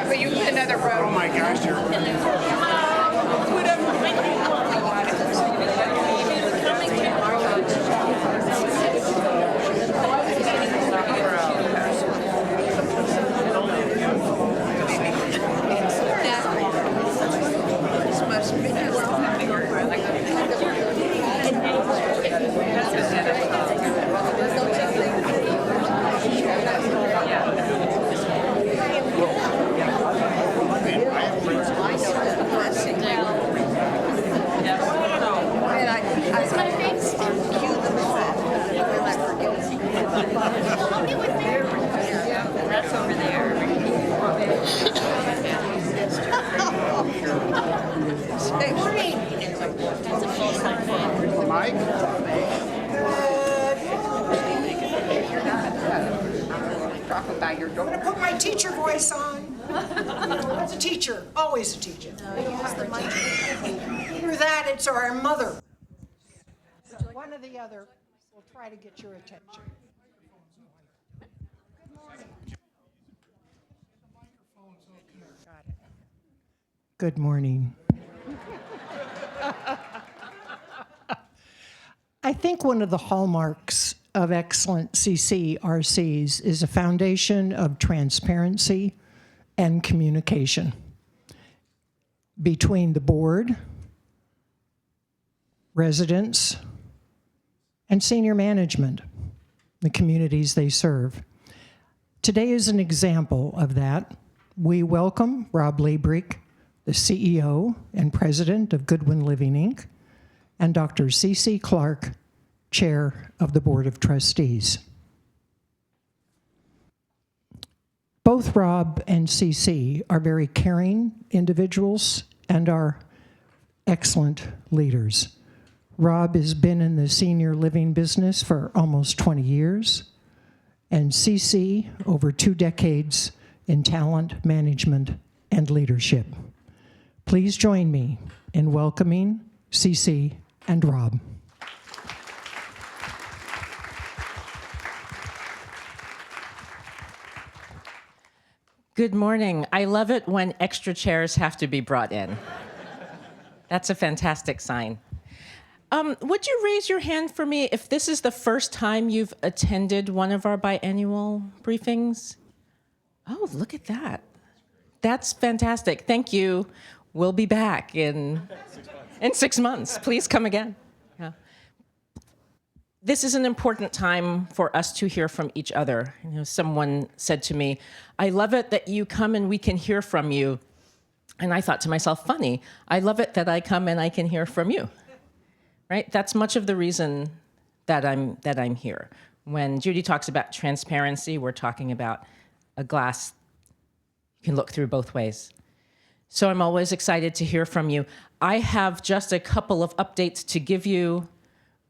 But you put another row. Oh my gosh, you're. That's over there. That's a full sign. Mike? Talk about your I'm daughter. gonna put my teacher voice on. As a teacher, always a teacher. Either that, it's our mother. One or the other will try to get your attention. Good morning. I think one of the hallmarks of excellent CCRCs is a foundation of transparency and communication between the board, residents, and senior management, the communities they serve. Today is an example of that. We welcome Rob Liebrich, the CEO and president of Goodwin Living, Inc., and Dr. C.C. Clark, chair of the Board of Trustees. Both Rob and C.C. are very caring individuals and are excellent leaders. Rob has been in the senior living business for almost 20 years, and C.C. over 2 decades in talent management and leadership. Please join me in welcoming C.C. and Rob. Good morning. I love it when extra chairs have to be brought in. That's a fantastic sign. Would you raise your hand for me if this is the first time you've attended one of our biannual briefings? Oh, look at that. That's fantastic. Thank you. We'll be back in 6 months. Please come again. Yeah. This is an important time for us to hear from each other. You know, someone said to me, I love it that you come and we can hear from you. And I thought to myself, funny, I love it that I come and I can hear from you. Right? That's much of the reason that I'm here. When Judy talks about transparency, we're talking about a glass you can look through both ways. So I'm always excited to hear from you. I have just a couple of updates to give you.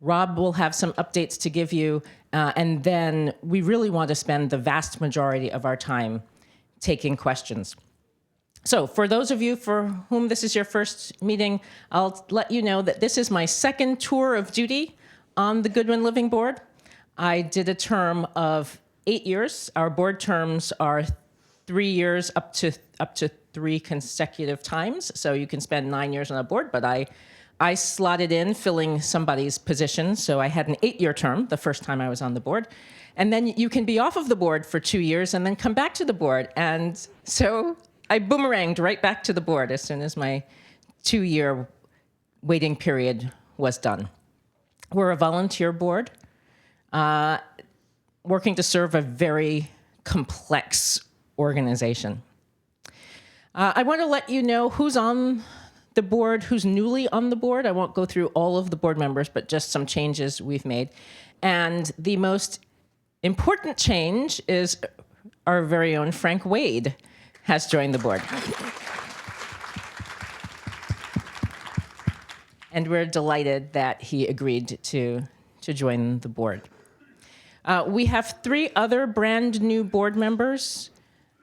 Rob will have some updates to give you, and then we really want to spend the vast majority of our time taking questions. So for those of you for whom this is your first meeting, I'll let you know that this is my second tour of duty on the Goodwin Living Board. I did a term of 8 years. Our board terms are 3 years up to 3 consecutive times. So you can spend 9 years on a board, but I slotted in filling somebody's position. So I had an 8-year term the first time I was on the board. And then you can be off of the board for 2 years and then come back to the board. And so I boomeranged right back to the board as soon as my 2-year waiting period was done. We're a volunteer board working to serve a very complex organization. I want to let you know who's on the board, who's newly on the board. I won't go through all of the board members, but just some changes we've made. And the most important change is our very own Frank Wade has joined the board. And we're delighted that he agreed to join the board. We have 3 other brand new board members.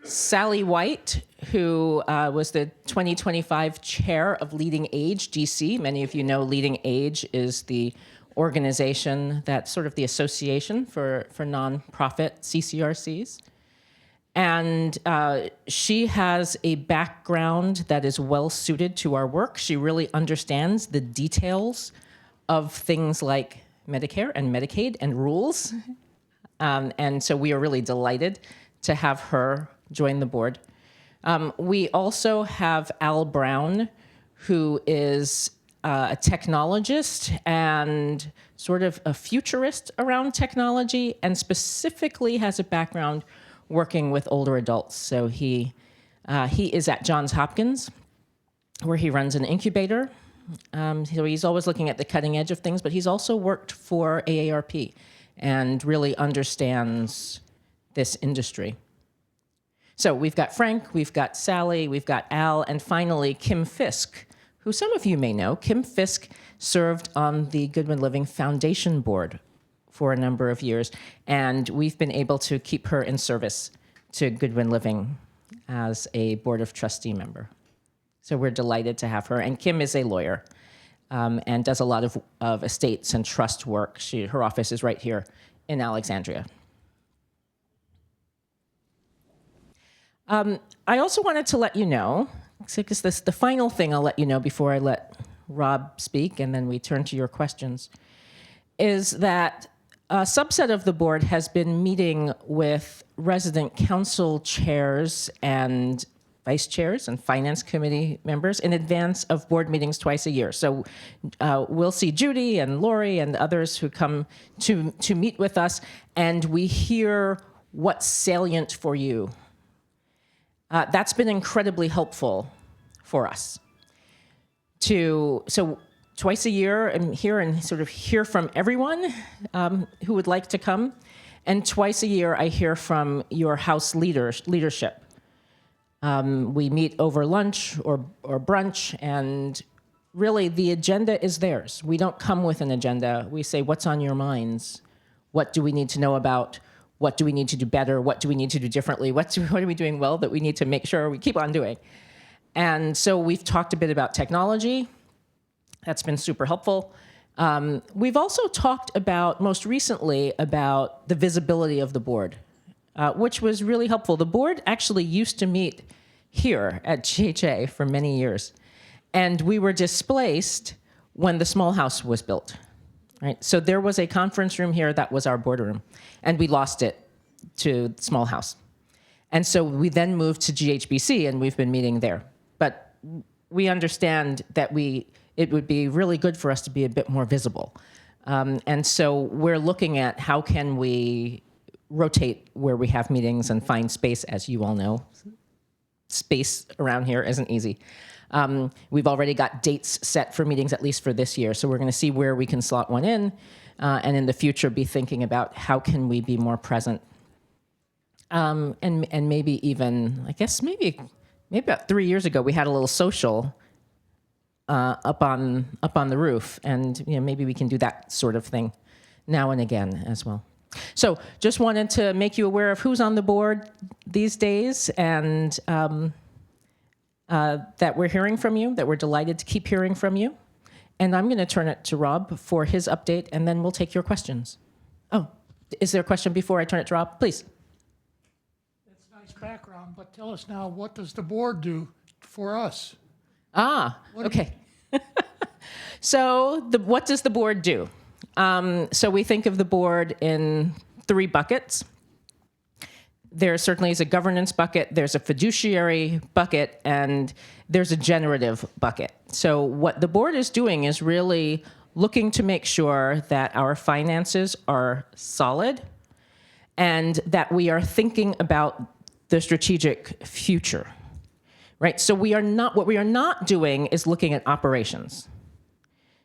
Sally White, who was the 2025 chair of Leading Age DC. Many of you know Leading Age is the organization that's sort of the association for nonprofit CCRCs. And she has a background that is well suited to our work. She really understands the details of things like Medicare and Medicaid and rules. And so we are really delighted to have her join the board. We also have Al Brown, who is a technologist and sort of a futurist around technology, and specifically has a background working with older adults. So he is at Johns Hopkins, where he runs an incubator. So he's always looking at the cutting edge of things, but he's also worked for AARP and really understands this industry. So we've got Frank, we've got Sally, we've got Al, and finally Kim Fisk, who some of you may know. Kim Fisk served on the Goodwin Living Foundation board for a number of years, and we've been able to keep her in service to Goodwin Living as a Board of Trustee member. So we're delighted to have her. And Kim is a lawyer and does a lot of estates and trust work. Her office is right here in Alexandria. I also wanted to let you know, because this the final thing I'll let you know before I let Rob speak, and then we turn to your questions, is that a subset of the board has been meeting with resident council chairs and vice chairs and finance committee members in advance of board meetings twice a year. So we'll see Judy and Lori and others who come to meet with us, and we hear what's salient for you. That's been incredibly helpful for us. So twice a year I'm here and sort of hear from everyone who would like to come, and twice a year I hear from your house leadership. We meet over lunch or brunch, and really the agenda is theirs. We don't come with an agenda. We say, what's on your minds? What do we need to know about? What do we need to do better? What do we need to do differently? What are we doing well that we need to make sure we keep on doing? And so we've talked a bit about technology. That's been super helpful. We've also talked about, most recently, about the visibility of the board, which was really helpful. The board actually used to meet here at GHA for many years, and we were displaced when the small house was built. Right? So there was a conference room here that was our boardroom, and we lost it to small house. And so we then moved to GHBC, and we've been meeting there. But we understand that it would be really good for us to be a bit more visible. And so we're looking at how can we rotate where we have meetings and find space. As you all know, space around here isn't easy. We've already got dates set for meetings, at least for this year. So we're going to see where we can slot one in, and in the future be thinking about how can we be more present. And maybe even, I guess maybe about 3 years ago, we had a little social up on the roof, and maybe we can do that sort of thing now and again as well. So just wanted to make you aware of who's on the board these days, and that we're hearing from you, that we're delighted to keep hearing from you. And I'm going to turn it to Rob for his update, and then we'll take your questions. Oh, is there a question before I turn it to Rob? Please. That's a nice background, but tell us now, what does the board do for us? Okay. So what does the board do? So we think of the board in 3 buckets. There certainly is a governance bucket, there's a fiduciary bucket, and there's a generative bucket. So what the board is doing is really looking to make sure that our finances are solid and that we are thinking about the strategic future, right? So what we are not doing is looking at operations.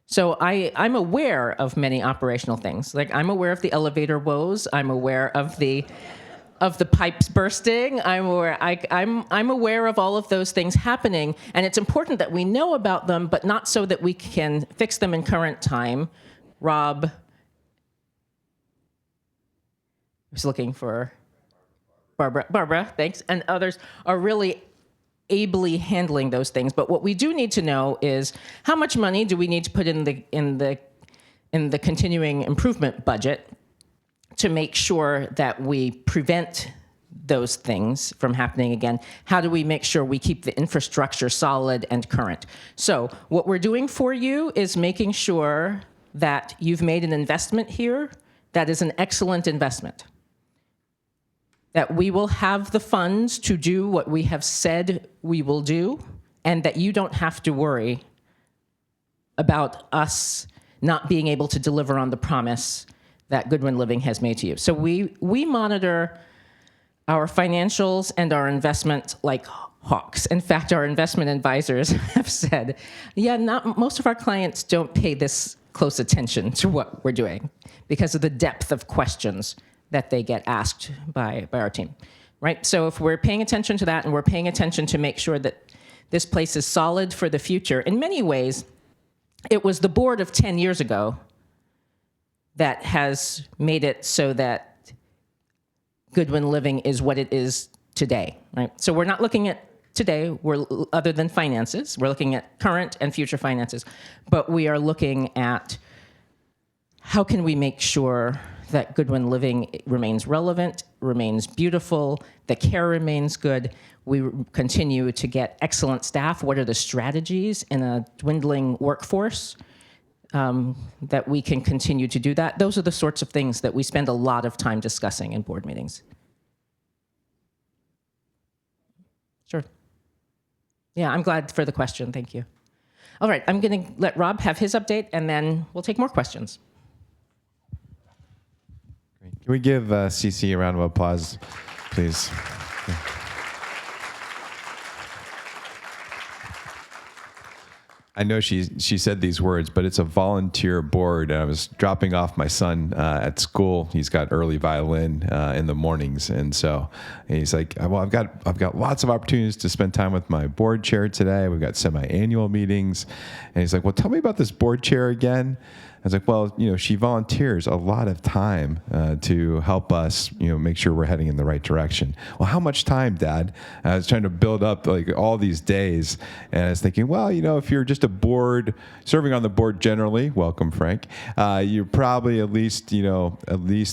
So I'm aware of many operational things. Like, I'm aware of the elevator woes. I'm aware of the of the pipes bursting. I'm aware of all of those things happening, and it's important that we know about them, but not so that we can fix them in current time. Rob was looking for Barbara, thanks, and others are really ably handling those things. But what we do need to know is how much money do we need to put in the continuing improvement budget to make sure that we prevent those things from happening again? How do we make sure we keep the infrastructure solid and current? So what we're doing for you is making sure that you've made an investment here that is an excellent investment, that we will have the funds to do what we have said we will do, and that you don't have to worry about us not being able to deliver on the promise that Goodwin Living has made to you. So we monitor our financials and our investment like hawks. In fact, our investment advisors have said, yeah, most of our clients don't pay this close attention to what we're doing because of the depth of questions that they get asked by our team, right? So if we're paying attention to that and we're paying attention to make sure that this place is solid for the future, in many ways, it was the board of 10 years ago that has made it so that Goodwin Living is what it is today, right? So we're not looking at today, other than finances, we're looking at current and future finances, but we are looking at how can we make sure that Goodwin Living remains relevant, remains beautiful, the care remains good, we continue to get excellent staff. What are the strategies in a dwindling workforce that we can continue to do that? Those are the sorts of things that we spend a lot of time discussing in board meetings. Sure. Yeah, I'm glad for the question. Thank you. All right, I'm going to let Rob have his update, and then we'll take more questions. Can we give CC a round of applause, please? I know she said these words, but it's a volunteer board. And I was dropping off my son at school. He's got early violin in the mornings, and so he's like, "Well, I've got lots of opportunities to spend time with my board chair today. We've got semi-annual meetings," and he's like, "Well, tell me about this board chair again." I was like, well, she volunteers a lot of time to help us, make sure we're heading in the right direction. Well, how much time, Dad? I was trying to build up like all these days, and I was thinking, well, if you're just a board, serving on the board generally, welcome, Frank, you're probably at least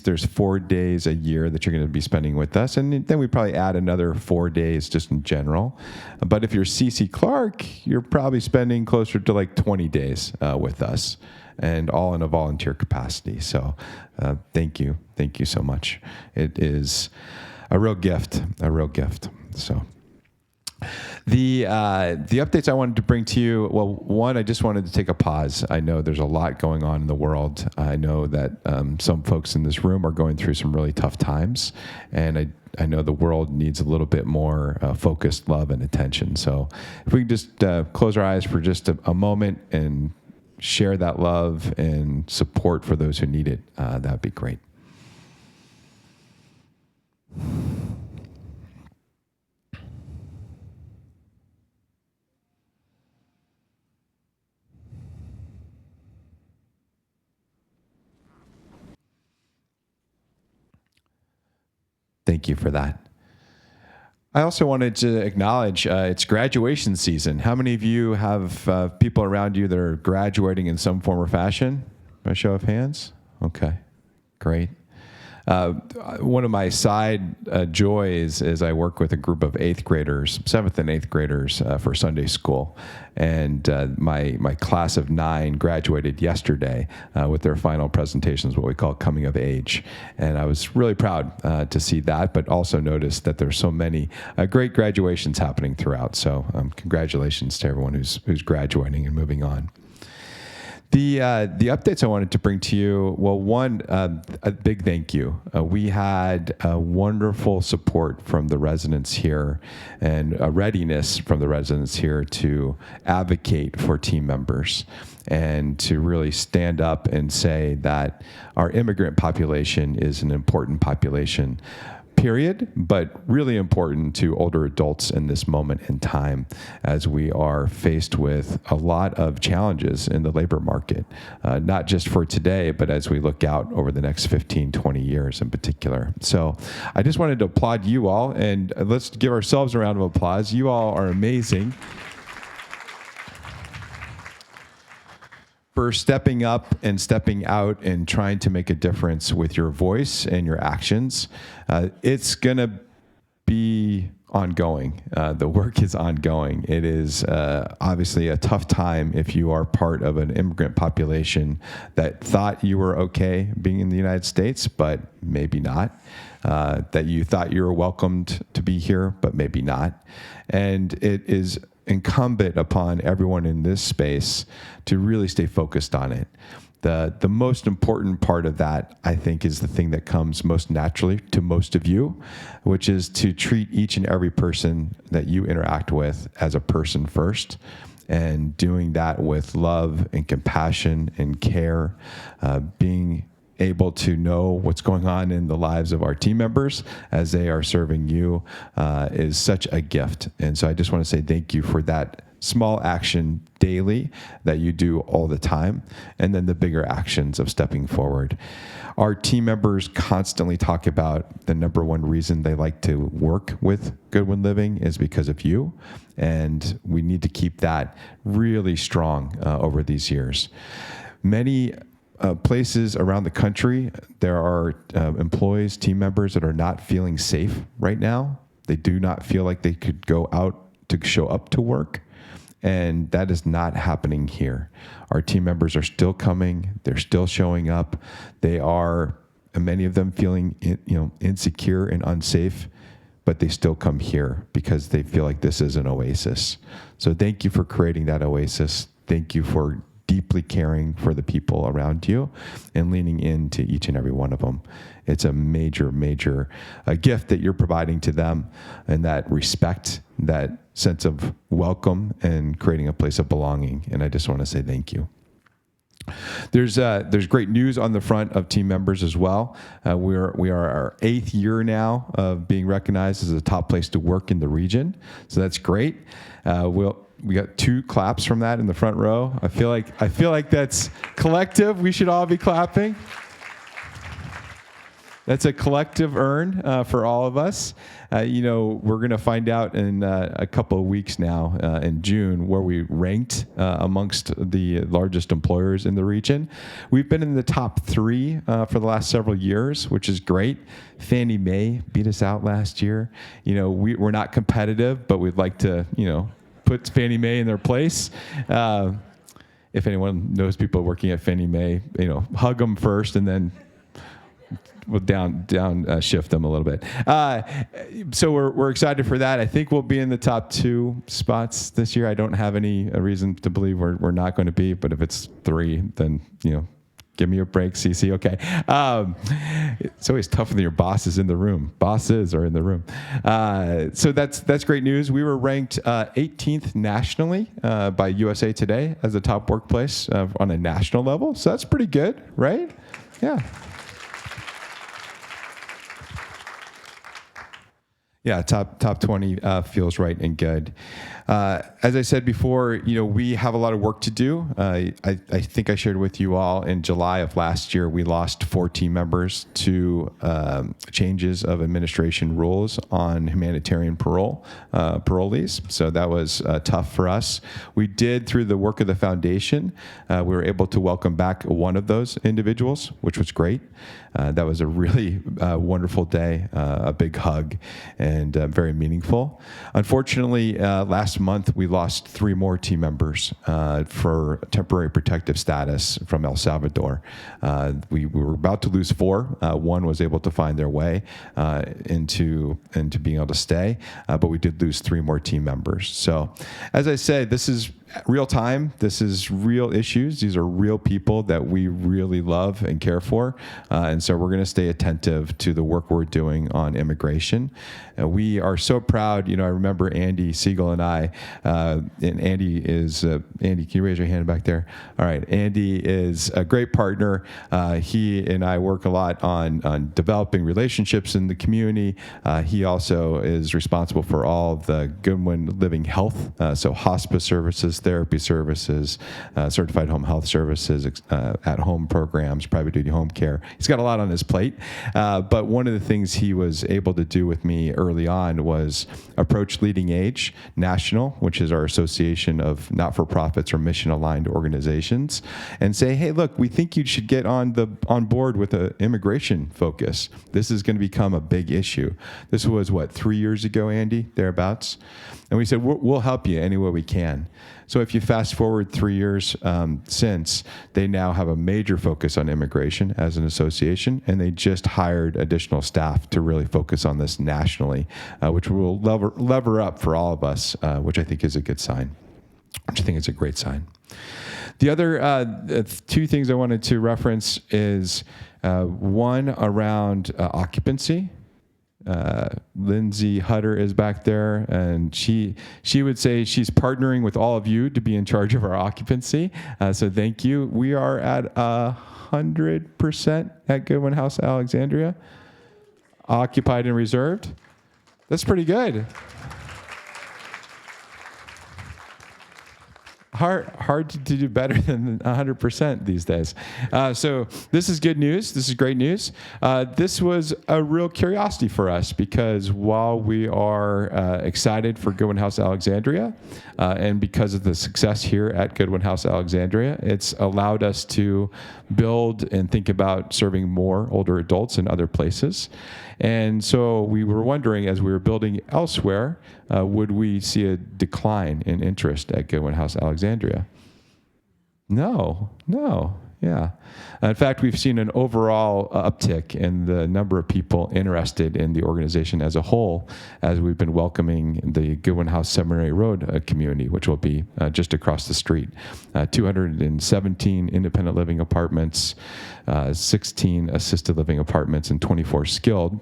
there's 4 days a year that you're going to be spending with us, and then we probably add another 4 days just in general. But if you're CC Clark, you're probably spending closer to like 20 days with us, and all in a volunteer capacity. So thank you so much. It is a real gift. So the updates I wanted to bring to you, well, one, I just wanted to take a pause. I know there's a lot going on in the world. I know that some folks in this room are going through some really tough times, and I know the world needs a little bit more focused love and attention. So if we can just close our eyes for just a moment and share that love and support for those who need it, that'd be great. Thank you for that. I also wanted to acknowledge it's graduation season. How many of you have people around you that are graduating in some form or fashion? By show of hands? Okay, great. One of my side joys is I work with a group of 7th and 8th graders for Sunday school. And my class of 9 graduated yesterday with their final presentations, what we call coming of age. And I was really proud to see that, but also noticed that there's so many great graduations happening throughout. So congratulations to everyone who's graduating and moving on. The updates I wanted to bring to you, well, one, a big thank you. We had wonderful support from the residents here and a readiness from the residents here to advocate for team members and to really stand up and say that our immigrant population is an important population. period, but really important to older adults in this moment in time as we are faced with a lot of challenges in the labor market, not just for today, but as we look out over the next 15, 20 years in particular. So I just wanted to applaud you all, and let's give ourselves a round of applause. You all are amazing for stepping up and stepping out and trying to make a difference with your voice and your actions. It's going to be ongoing. The work is ongoing. It is obviously a tough time if you are part of an immigrant population that thought you were okay being in the United States, but maybe not. That you thought you were welcomed to be here, but maybe not. And it is incumbent upon everyone in this space to really stay focused on it. The most important part of that, I think, is the thing that comes most naturally to most of you, which is to treat each and every person that you interact with as a person first, and doing that with love and compassion and care, being able to know what's going on in the lives of our team members as they are serving you is such a gift. And so I just want to say thank you for that small action daily that you do all the time, and then the bigger actions of stepping forward. Our team members constantly talk about the number one reason they like to work with Goodwin Living is because of you, and we need to keep that really strong over these years. Many places around the country, there are employees, team members that are not feeling safe right now. They do not feel like they could go out to show up to work. And that is not happening here. Our team members are still coming. They're still showing up. They are, many of them feeling insecure and unsafe, but they still come here because they feel like this is an oasis. So thank you for creating that oasis. Thank you for deeply caring for the people around you and leaning into each and every one of them. It's a major, major gift that you're providing to them, and that respect, that sense of welcome, and creating a place of belonging. And I just want to say thank you. There's great news on the front of team members as well. We are our 8th year now of being recognized as a top place to work in the region. So that's great. We got 2 claps from that in the front row. I feel like that's collective. We should all be clapping. That's a collective earn for all of us. We're going to find out in a couple of weeks now, in June, where we ranked amongst the largest employers in the region. We've been in the top 3 for the last several years, which is great. Fannie Mae beat us out last year. We're not competitive, but we'd like to, put Fannie Mae in their place. If anyone knows people working at Fannie Mae, hug them first and then we'll down shift them a little bit. So we're excited for that. I think we'll be in the top 2 spots this year. I don't have any reason to believe we're not going to be, but if it's 3, then give me a break, CC. Okay. It's always tough when your boss is in the room. Bosses are in the room. So that's great news. We were ranked 18th nationally by USA Today as a top workplace on a national level. So that's pretty good, right? Yeah. Yeah, top 20 feels right and good. As I said before, we have a lot of work to do. I think I shared with you all in July of last year, we lost 4 team members to changes of administration rules on humanitarian parolees. So that was tough for us. We did, through the work of the foundation, we were able to welcome back one of those individuals, which was great. That was a really wonderful day, a big hug, and very meaningful. Unfortunately, last month we lost 3 more team members for temporary protective status from El Salvador. We were about to lose 4. 1 was able to find their way into being able to stay, but we did lose 3 more team members. So, as I say, this is real time. This is real issues. These are real people that we really love and care for. And so we're going to stay attentive to the work we're doing on immigration. We are so proud. I remember Andy Siegel and I, and Andy, can you raise your hand back there? All right. Andy is a great partner. He and I work a lot on developing relationships in the community. He also is responsible for all the Goodwin Living Health, so hospice services, therapy services, certified home health services, at-home programs, private duty home care. He's got a lot on his plate. But one of the things he was able to do with me early on was approach Leading Age National, which is our association of not-for-profits or mission-aligned organizations, and say, hey, look, we think you should get on board with an immigration focus. This is going to become a big issue. This was, 3 years ago, Andy, thereabouts? And we said, we'll help you any way we can. So if you fast forward 3 years since, they now have a major focus on immigration as an association, and they just hired additional staff to really focus on this nationally, which will lever up for all of us, which I think is a good sign, which I think is a great sign. The other two things I wanted to reference is one around occupancy. Lindsay Hutter is back there, and she would say she's partnering with all of you to be in charge of our occupancy. So thank you. We are at 100% at Goodwin House Alexandria, occupied and reserved. That's pretty good. Hard to do better than 100% these days. So this is good news. This is great news. This was a real curiosity for us because while we are excited for Goodwin House Alexandria, and because of the success here at Goodwin House Alexandria, it's allowed us to build and think about serving more older adults in other places. And so we were wondering, as we were building elsewhere, would we see a decline in interest at Goodwin House Alexandria? No. Yeah. In fact, we've seen an overall uptick in the number of people interested in the organization as a whole as we've been welcoming the Goodwin House Seminary Road community, which will be just across the street. 217 independent living apartments, 16 assisted living apartments, and 24 skilled.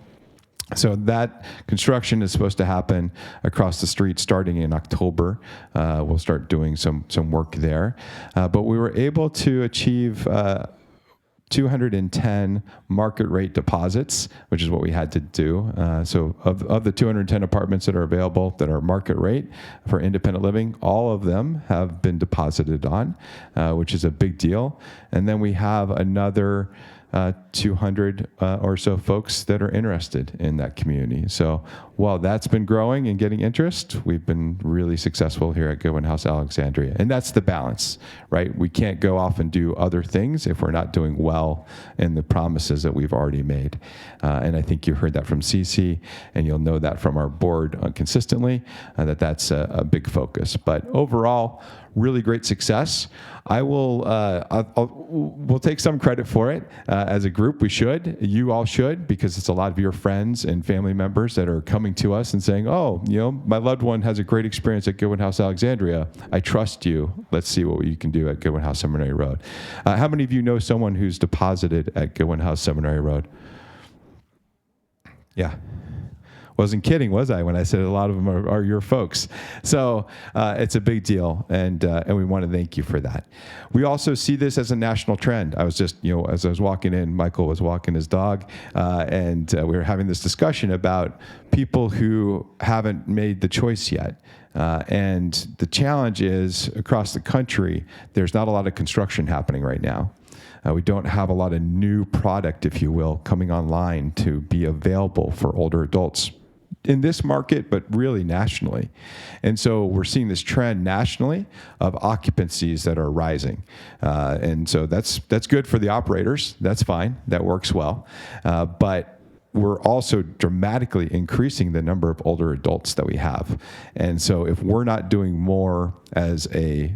So that construction is supposed to happen across the street starting in October. We'll start doing some work there. But we were able to achieve 210 market rate deposits, which is what we had to do. So of the 210 apartments that are available that are market rate for independent living, all of them have been deposited on, which is a big deal. And then we have another 200 or so folks that are interested in that community. So while that's been growing and getting interest, we've been really successful here at Goodwin House Alexandria. And that's the balance, right? We can't go off and do other things if we're not doing well in the promises that we've already made. And I think you heard that from Cece, and you'll know that from our board consistently, that's a big focus. But overall, really great success. We'll take some credit for it as a group. We should. You all should, because it's a lot of your friends and family members that are coming to us and saying, oh, my loved one has a great experience at Goodwin House Alexandria. I trust you. Let's see what you can do at Goodwin House Seminary Road. How many of you know someone who's deposited at Goodwin House Seminary Road? Yeah. Wasn't kidding, was I, when I said a lot of them are your folks? So it's a big deal, and we want to thank you for that. We also see this as a national trend. I was just, as I was walking in, Michael was walking his dog, and we were having this discussion about people who haven't made the choice yet. And the challenge is, across the country, there's not a lot of construction happening right now. We don't have a lot of new product, if you will, coming online to be available for older adults in this market, but really nationally. And so we're seeing this trend nationally of occupancies that are rising. And so that's good for the operators. That's fine. That works well. But we're also dramatically increasing the number of older adults that we have. And so if we're not doing more as a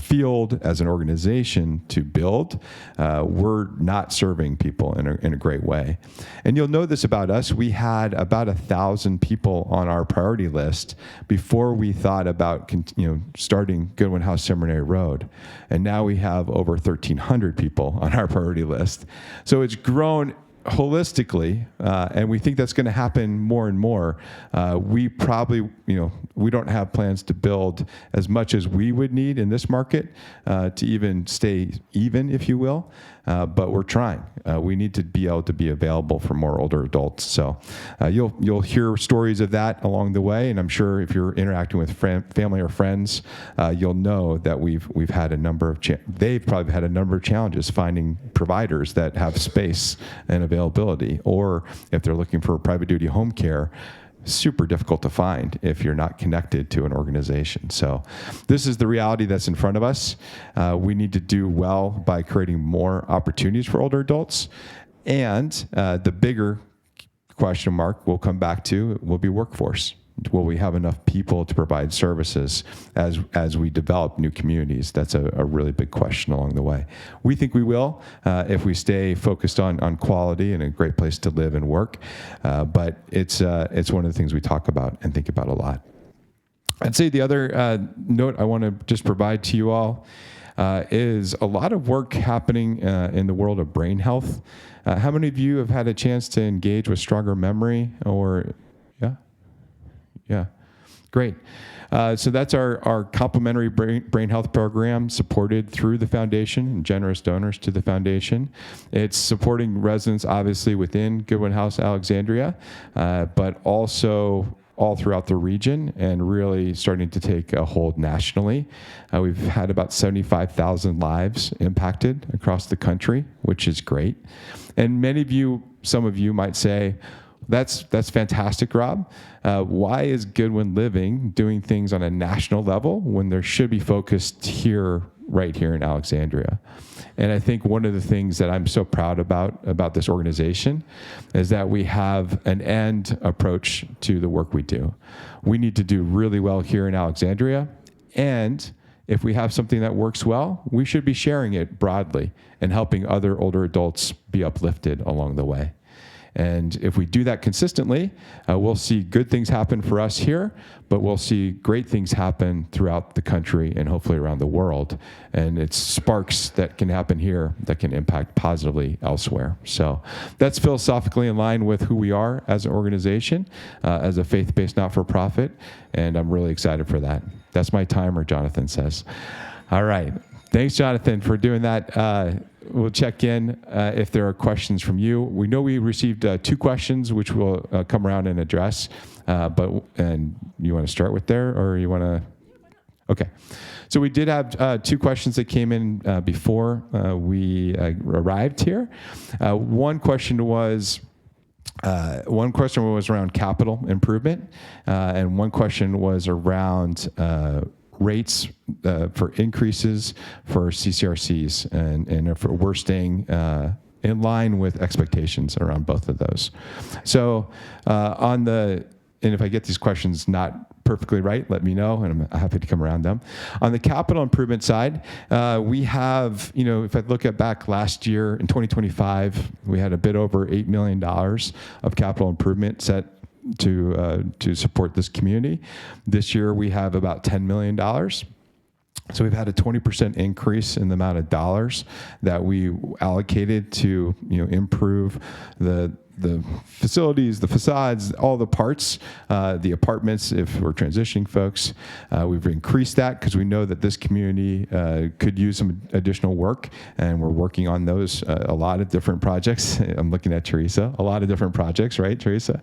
field, as an organization to build, we're not serving people in a great way. And you'll know this about us. We had about 1,000 people on our priority list before we thought about starting Goodwin House Seminary Road. And now we have over 1,300 people on our priority list. So it's grown holistically, and we think that's going to happen more and more. We probably, we don't have plans to build as much as we would need in this market to even stay even, if you will. But we're trying. We need to be able to be available for more older adults. So you'll hear stories of that along the way, and I'm sure if you're interacting with family or friends, you'll know that we've had a number of they've probably had a number of challenges finding providers that have space and availability, or if they're looking for private duty home care. Super difficult to find if you're not connected to an organization. So this is the reality that's in front of us. We need to do well by creating more opportunities for older adults. And the bigger question mark we'll come back to will be workforce. Will we have enough people to provide services as we develop new communities? That's a really big question along the way. We think we will if we stay focused on quality and a great place to live and work. But it's one of the things we talk about and think about a lot. I'd say the other note I want to just provide to you all is a lot of work happening in the world of brain health. How many of you have had a chance to engage with Stronger Memory or, yeah? Yeah, great. So that's our complimentary brain health program supported through the foundation and generous donors to the foundation. It's supporting residents, obviously, within Goodwin House Alexandria, but also all throughout the region and really starting to take a hold nationally. We've had about 75,000 lives impacted across the country, which is great. And some of you might say, that's fantastic, Rob. Why is Goodwin Living doing things on a national level when there should be focused right here in Alexandria? And I think one of the things that I'm so proud about this organization is that we have an end approach to the work we do. We need to do really well here in Alexandria, and if we have something that works well, we should be sharing it broadly and helping other older adults be uplifted along the way. And if we do that consistently, we'll see good things happen for us here, but we'll see great things happen throughout the country and hopefully around the world. And it's sparks that can happen here that can impact positively elsewhere. So that's philosophically in line with who we are as an organization, as a faith-based not-for-profit, and I'm really excited for that. That's my timer, Jonathan says. All right. Thanks, Jonathan, for doing that. We'll check in if there are questions from you. We know we received 2 questions, which we'll come around and address. And you want to start with there, or you want to? Okay. So we did have 2 questions that came in before we arrived here. One question was around capital improvement, and one question was around rates for increases for CCRCs, and if we're staying in line with expectations around both of those. So and if I get these questions not perfectly right, let me know, and I'm happy to come around them. On the capital improvement side, we have, if I look at back last year in 2025, we had a bit over $8 million of capital improvement set to support this community. This year we have about $10 million. So we've had a 20% increase in the amount of dollars that we allocated to improve the facilities, the facades, all the parts, the apartments, if we're transitioning folks. We've increased that because we know that this community could use some additional work, and we're working on those, a lot of different projects. I'm looking at Teresa, a lot of different projects, right, Teresa?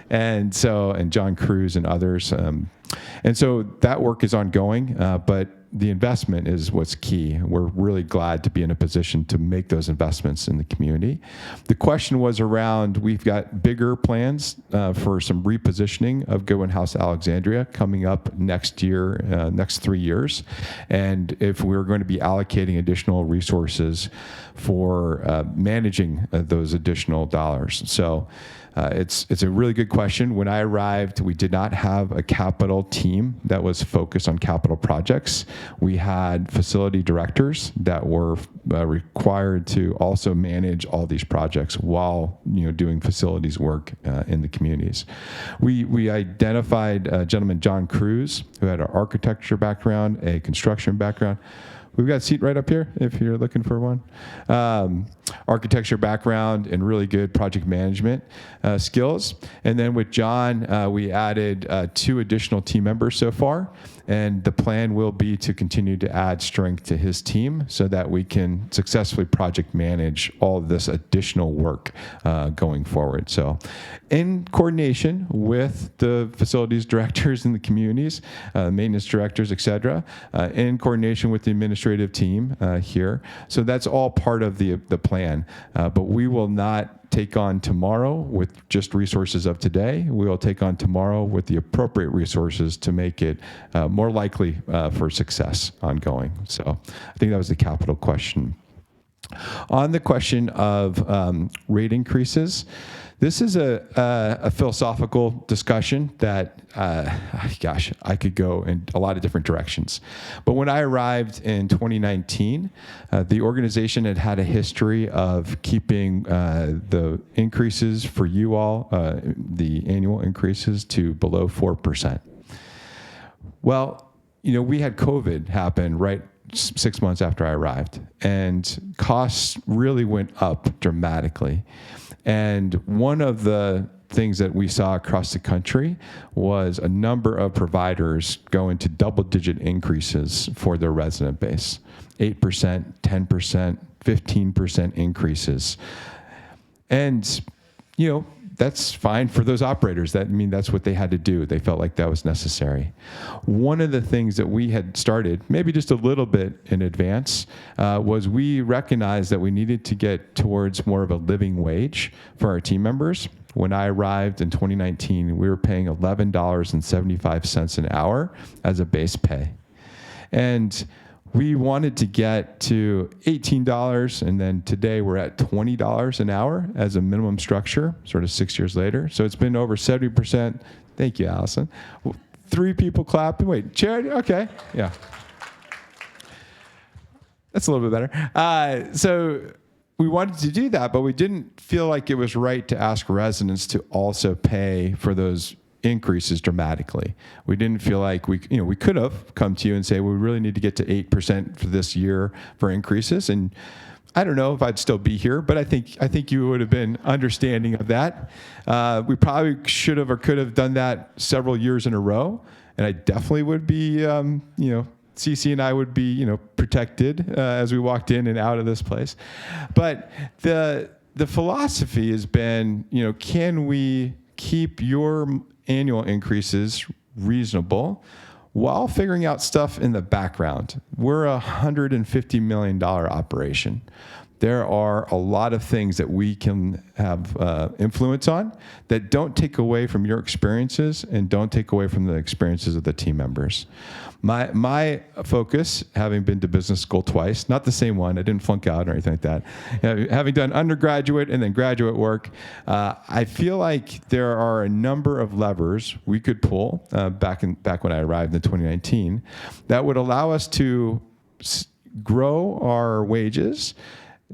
And John Cruz and others. And so that work is ongoing, but the investment is what's key. We're really glad to be in a position to make those investments in the community. The question was around, we've got bigger plans for some repositioning of Goodwin House Alexandria coming up next year, next 3 years. And if we're going to be allocating additional resources for managing those additional dollars. So It's a really good question. When I arrived, we did not have a capital team that was focused on capital projects. We had facility directors that were required to also manage all these projects while doing facilities work in the communities. We identified a gentleman, John Cruz, who had an architecture background, a construction background. We've got a seat right up here if you're looking for one. Architecture background and really good project management skills. And then with John, we added 2 additional team members so far. And the plan will be to continue to add strength to his team so that we can successfully project manage all of this additional work going forward. So in coordination with the facilities directors in the communities, maintenance directors, et cetera, in coordination with the administrative team here. So that's all part of the plan. But we will not take on tomorrow with just resources of today. We will take on tomorrow with the appropriate resources to make it more likely for success ongoing. So I think that was the capital question. On the question of rate increases, this is a philosophical discussion that, I could go in a lot of different directions. But when I arrived in 2019, the organization had a history of keeping the increases for you all, the annual increases, to below 4%. Well, we had COVID happen right 6 months after I arrived, and costs really went up dramatically. And one of the things that we saw across the country was a number of providers go into double-digit increases for their resident base, 8%, 10%, 15% increases. And, that's fine for those operators. That's what they had to do. They felt like that was necessary. One of the things that we had started, maybe just a little bit in advance, was we recognized that we needed to get towards more of a living wage for our team members. When I arrived in 2019, we were paying $11.75 an hour as a base pay. And we wanted to get to $18, and then today we're at $20 an hour as a minimum structure, sort of 6 years later. So it's been over 70%. Thank you, Allison. 3 people clapping. Wait, charity? Okay, yeah. That's a little bit better. So we wanted to do that, but we didn't feel like it was right to ask residents to also pay for those increases dramatically. We didn't feel like we could have come to you and say, we really need to get to 8% for this year for increases. And I don't know if I'd still be here, but I think you would have been understanding of that. We probably should have or could have done that several years in a row. And I definitely would be, Cece and I would be, protected as we walked in and out of this place. But the philosophy has been, can we keep your annual increases reasonable while figuring out stuff in the background? We're a $150 million operation. There are a lot of things that we can have influence on that don't take away from your experiences and don't take away from the experiences of the team members. My focus, having been to business school twice, not the same one, I didn't flunk out or anything like that. Having done undergraduate and then graduate work, I feel like there are a number of levers we could pull back when I arrived in 2019 that would allow us to grow our wages,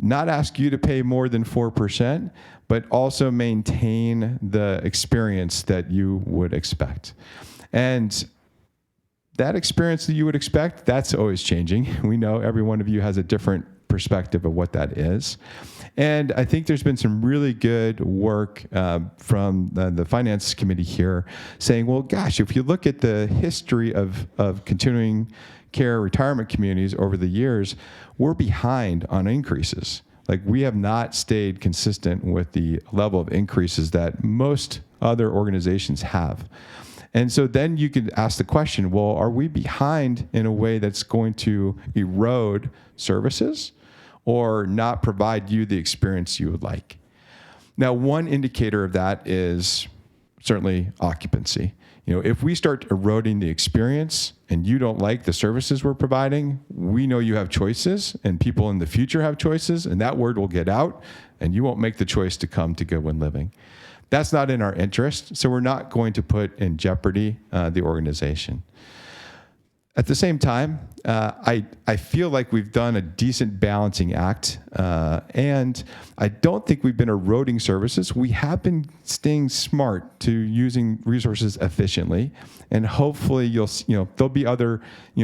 not ask you to pay more than 4%, but also maintain the experience that you would expect. And that experience that you would expect, that's always changing. We know every one of you has a different perspective of what that is. And I think there's been some really good work from the finance committee here saying, well, gosh, if you look at the history of continuing care retirement communities over the years, we're behind on increases. Like, we have not stayed consistent with the level of increases that most other organizations have. And so then you could ask the question, well, are we behind in a way that's going to erode services or not provide you the experience you would like? Now, one indicator of that is certainly occupancy. If we start eroding the experience and you don't like the services we're providing, we know you have choices and people in the future have choices, and that word will get out and you won't make the choice to come to Goodwin Living. That's not in our interest, so we're not going to put in jeopardy the organization. At the same time, I feel like we've done a decent balancing act, and I don't think we've been eroding services. We have been staying smart to using resources efficiently, and hopefully there'll be other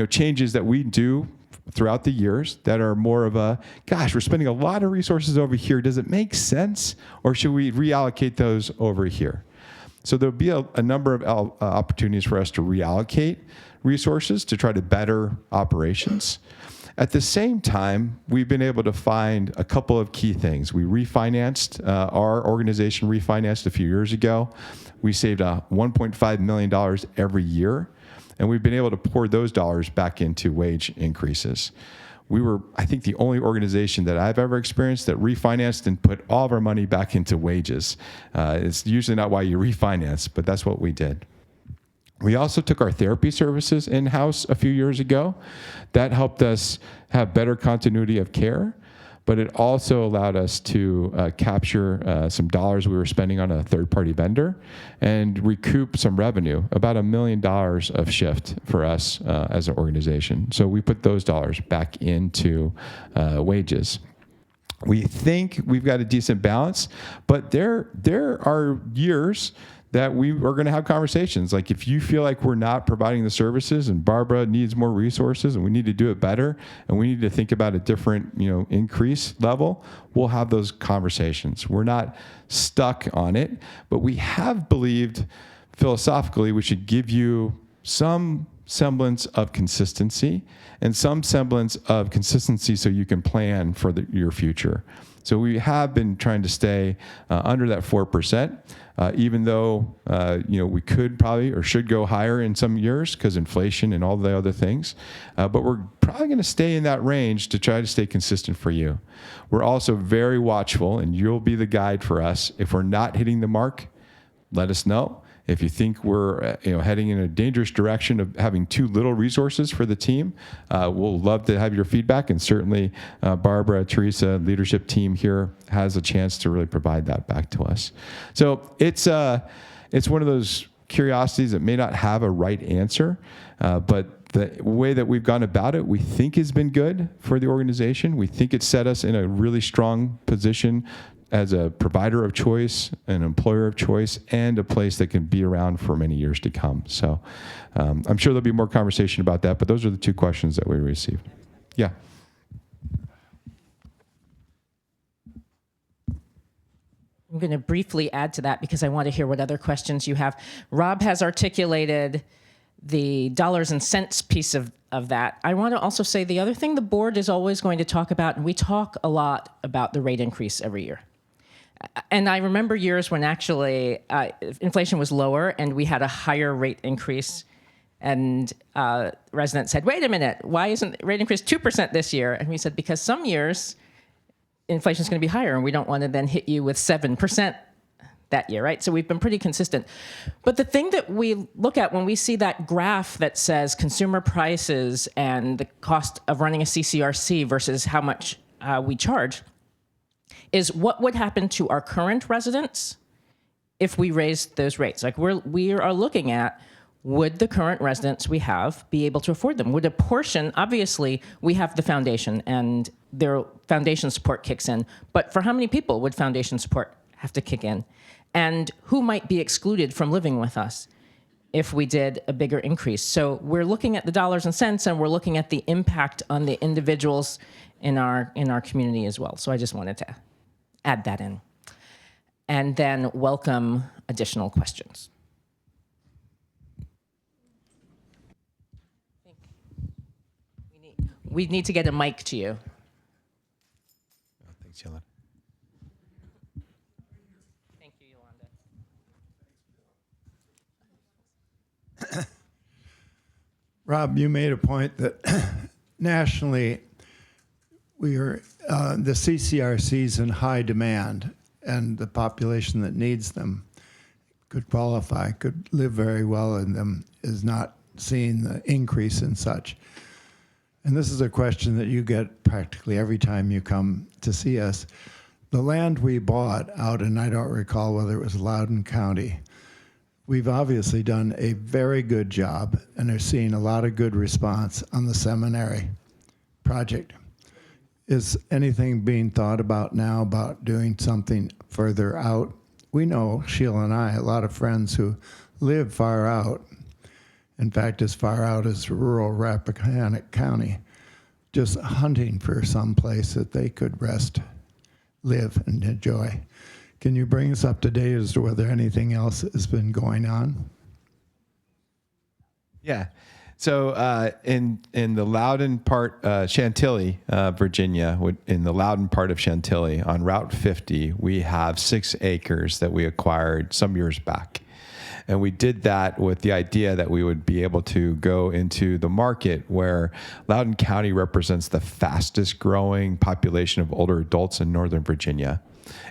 changes that we do throughout the years that are more of a, gosh, we're spending a lot of resources over here. Does it make sense, or should we reallocate those over here? So there'll be a number of opportunities for us to reallocate resources to try to better operations. At the same time, we've been able to find a couple of key things. We refinanced, our organization refinanced a few years ago. We saved $1.5 million every year, and we've been able to pour those dollars back into wage increases. We were, I think, the only organization that I've ever experienced that refinanced and put all of our money back into wages. It's usually not why you refinance, but that's what we did. We also took our therapy services in-house a few years ago. That helped us have better continuity of care, but it also allowed us to capture some dollars we were spending on a third-party vendor and recoup some revenue, about $1 million of shift for us as an organization. So we put those dollars back into wages. We think we've got a decent balance, but there are years that we are going to have conversations. Like if you feel like we're not providing the services and Barbara needs more resources and we need to do it better and we need to think about a different, increase level, we'll have those conversations. We're not stuck on it, but we have believed philosophically we should give you some semblance of consistency and some semblance of consistency so you can plan for your future. So we have been trying to stay under that 4%, even though we could probably or should go higher in some years because inflation and all the other things. But we're probably going to stay in that range to try to stay consistent for you. We're also very watchful, and you'll be the guide for us. If we're not hitting the mark, let us know. If you think we're heading in a dangerous direction of having too little resources for the team, we'll love to have your feedback. And certainly Barbara, Teresa, leadership team here has a chance to really provide that back to us. So it's one of those curiosities that may not have a right answer, but the way that we've gone about it, we think has been good for the organization. We think it's set us in a really strong position as a provider of choice, an employer of choice, and a place that can be around for many years to come. So I'm sure there'll be more conversation about that, but those are the two questions that we received. Yeah. I'm going to briefly add to that because I want to hear what other questions you have. Rob has articulated the dollars and cents piece of that. I want to also say the other thing the board is always going to talk about, and we talk a lot about the rate increase every year. And I remember years when actually inflation was lower and we had a higher rate increase, and residents said, wait a minute, why isn't the rate increase 2% this year? And we said, because some years inflation is going to be higher and we don't want to then hit you with 7% that year, right? So we've been pretty consistent. But the thing that we look at when we see that graph that says consumer prices and the cost of running a CCRC versus how much we charge is what would happen to our current residents if we raised those rates. Like we are looking at, would the current residents we have be able to afford them? Would a portion, obviously we have the foundation and their foundation support kicks in, but for how many people would foundation support have to kick in? And who might be excluded from living with us if we did a bigger increase? So we're looking at the dollars and cents, and we're looking at the impact on the individuals in our community as well. So I just wanted to add that in. And then welcome additional questions. We need to get a mic to you. Thanks, Yolanda. Thank you, Yolanda. Rob, you made a point that nationally we are the CCRCs in high demand, and the population that needs them could qualify, could live very well in them, is not seeing the increase in such. And this is a question that you get practically every time you come to see us. The land we bought out, and I don't recall whether it was Loudoun County, we've obviously done a very good job and are seeing a lot of good response on the seminary project. Is anything being thought about now about doing something further out? We know, Sheila and I, a lot of friends who live far out, in fact, as far out as rural Rappahannock County, just hunting for some place that they could rest, live, and enjoy. Can you bring us up to date as to whether anything else has been going on? Yeah. So in the Loudoun part, Chantilly, Virginia, in the Loudoun part of Chantilly on Route 50, we have 6 acres that we acquired some years back. And we did that with the idea that we would be able to go into the market where Loudoun County represents the fastest growing population of older adults in Northern Virginia.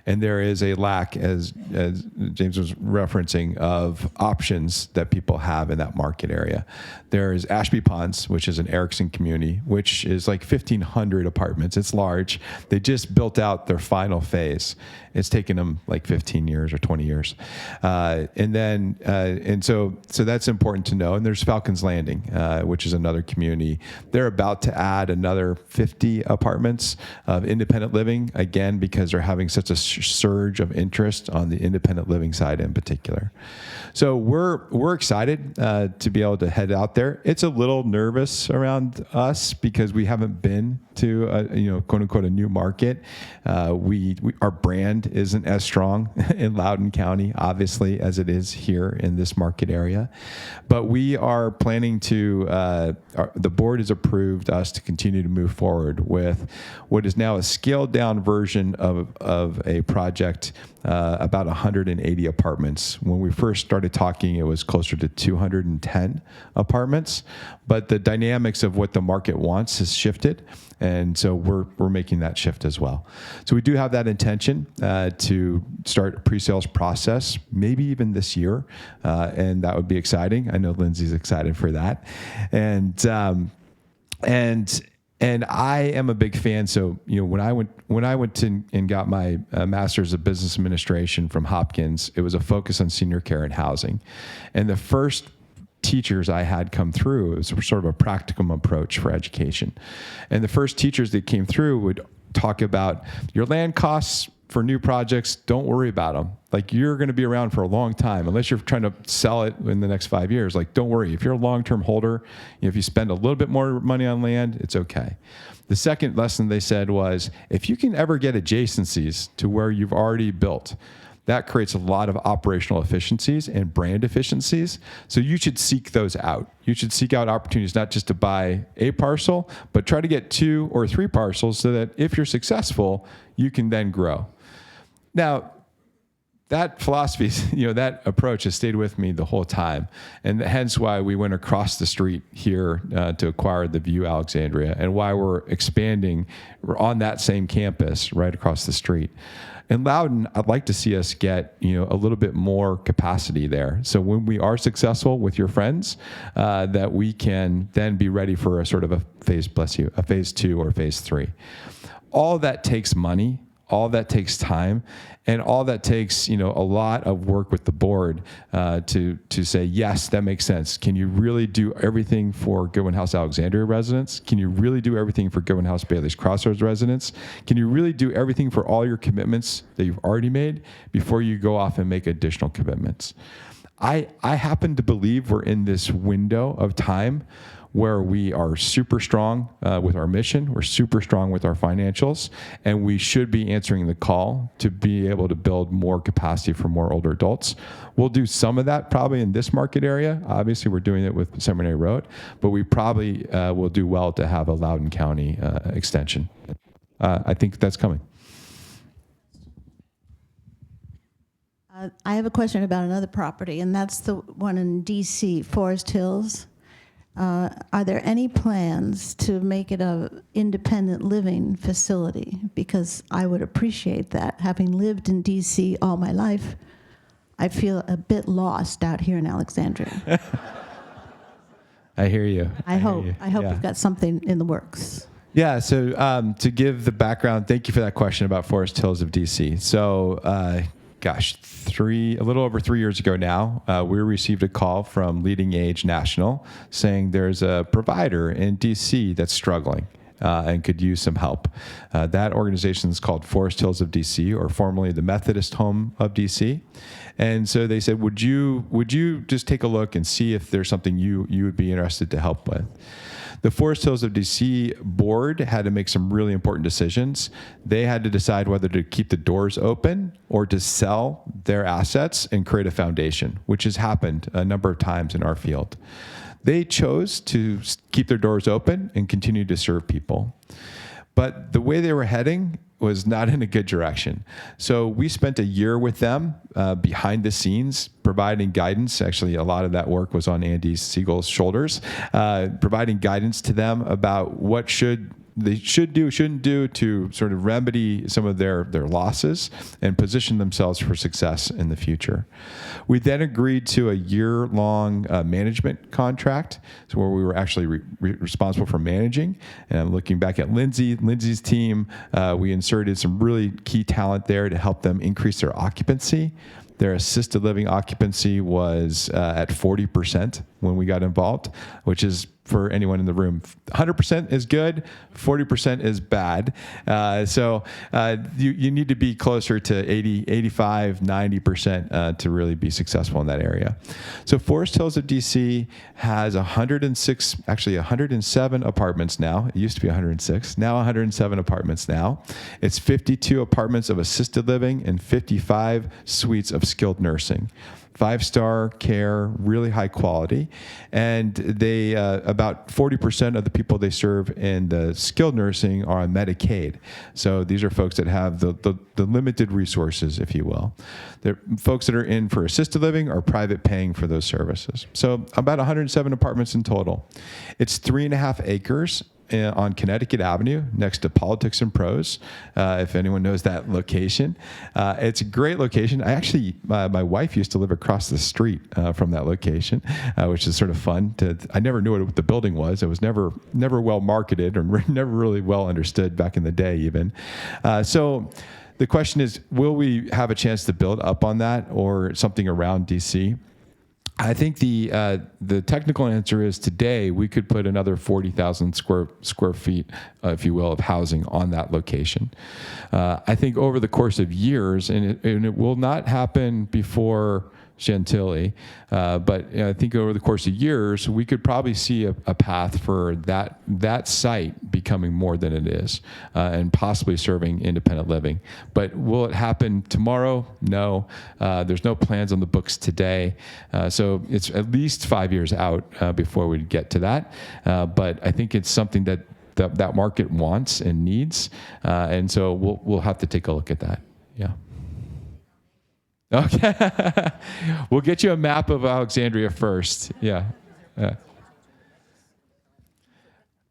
And there is a lack, as James was referencing, of options that people have in that market area. There is Ashby Ponds, which is an Erickson community, which is like 1,500 apartments. It's large. They just built out their final phase. It's taken them like 15 years or 20 years. And so that's important to know. And there's Falcons Landing, which is another community. They're about to add another 50 apartments of independent living, again, because they're having such a surge of interest on the independent living side in particular. So we're excited to be able to head out there. It's a little nervous around us because we haven't been to quote unquote a new market. Our brand isn't as strong in Loudoun County, obviously, as it is here in this market area. But we are planning to. The board has approved us to continue to move forward with what is now a scaled down version of a project. About 180 apartments. When we first started talking, it was closer to 210 apartments, but the dynamics of what the market wants has shifted, and so we're making that shift as well. So we do have that intention to start a pre-sales process, maybe even this year, and that would be exciting. I know Lindsay's excited for that, and I am a big fan. So, when I went to and got my master's of business administration from Hopkins, it was a focus on senior care and housing. And the first teachers I had come through, it was sort of a practicum approach for education. And the first teachers that came through would talk about your land costs for new projects. Don't worry about them. Like, you're going to be around for a long time, unless you're trying to sell it in the next 5 years. Like, don't worry. If you're a long-term holder, if you spend a little bit more money on land, it's okay. The second lesson they said was, if you can ever get adjacencies to where you've already built, that creates a lot of operational efficiencies and brand efficiencies. So you should seek those out. You should seek out opportunities not just to buy a parcel, but try to get 2 or 3 parcels so that if you're successful, you can then grow. Now, that philosophy, that approach has stayed with me the whole time. And hence why we went across the street here to acquire the View Alexandria, and why we're expanding on that same campus right across the street. In Loudoun, I'd like to see us get, a little bit more capacity there. So when we are successful with your friends, that we can then be ready for a sort of a phase 2 or phase 3. All that takes money. All that takes time, and all that takes, a lot of work with the board to say, yes, that makes sense. Can you really do everything for Goodwin House Alexandria residents? Can you really do everything for Goodwin House Bailey's Crossroads residents? Can you really do everything for all your commitments that you've already made before you go off and make additional commitments? I happen to believe we're in this window of time where we are super strong with our mission, we're super strong with our financials, and we should be answering the call to be able to build more capacity for more older adults. We'll do some of that probably in this market area. Obviously, we're doing it with Seminary Road, but we probably will do well to have a Loudoun County extension. I think that's coming. I have a question about another property, and that's the one in D.C., Forest Hills. Are there any plans to make it a independent living facility? Because I would appreciate that. Having lived in D.C. all my life, I feel a bit lost out here in Alexandria. I hear you. I hope you've got something in the works. Yeah, so to give the background, thank you for that question about Forest Hills of DC. So, a little over 3 years ago now, we received a call from Leading Age National saying there's a provider in DC that's struggling and could use some help. That organization is called Forest Hills of DC, or formerly the Methodist Home of DC. And so they said, would you just take a look and see if there's something you would be interested to help with? The Forest Hills of DC board had to make some really important decisions. They had to decide whether to keep the doors open or to sell their assets and create a foundation, which has happened a number of times in our field. They chose to keep their doors open and continue to serve people. But the way they were heading was not in a good direction. So we spent a year with them behind the scenes, providing guidance. Actually, a lot of that work was on Andy Siegel's shoulders, providing guidance to them about what they should do, shouldn't do to sort of remedy some of their losses and position themselves for success in the future. We then agreed to a year-long management contract, so where we were actually responsible for managing. And I'm looking back at Lindsay's team. We inserted some really key talent there to help them increase their occupancy. Their assisted living occupancy was at 40% when we got involved, which is, for anyone in the room, 100% is good, 40% is bad. So you need to be closer to 80, 85, 90% to really be successful in that area. So Forest Hills of DC has 107 apartments now. It used to be 106, now 107 apartments now. It's 52 apartments of assisted living and 55 suites of skilled nursing. 5-star care, really high quality. And they about 40% of the people they serve in the skilled nursing are on Medicaid. So these are folks that have the limited resources, if you will. They're folks that are in for assisted living or private paying for those services. So about 107 apartments in total. It's 3.5 acres on Connecticut Avenue next to Politics and Prose, if anyone knows that location. It's a great location. My wife used to live across the street from that location, which is sort of fun. I never knew what the building was. It was never well marketed or never really well understood back in the day even. So the question is, will we have a chance to build up on that or something around DC? I think the technical answer is today we could put another 40,000 square feet, if you will, of housing on that location. I think over the course of years, and it will not happen before Chantilly, but I think over the course of years, we could probably see a path for that site becoming more than it is, and possibly serving independent living. But will it happen tomorrow? No. There's no plans on the books today. So it's at least 5 years out before we get to that. But I think it's something that market wants and needs. And so we'll have to take a look at that. Yeah. Okay. We'll get you a map of Alexandria first. Yeah.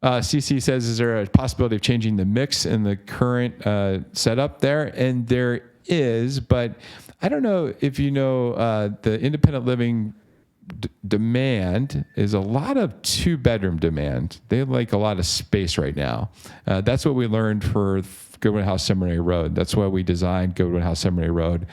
CC says, is there a possibility of changing the mix in the current setup there? And there is, but I don't know if you know the independent living demand is a lot of 2-bedroom demand. They like a lot of space right now. That's what we learned for Goodwin House Seminary Road. That's why we designed Goodwin House Seminary Road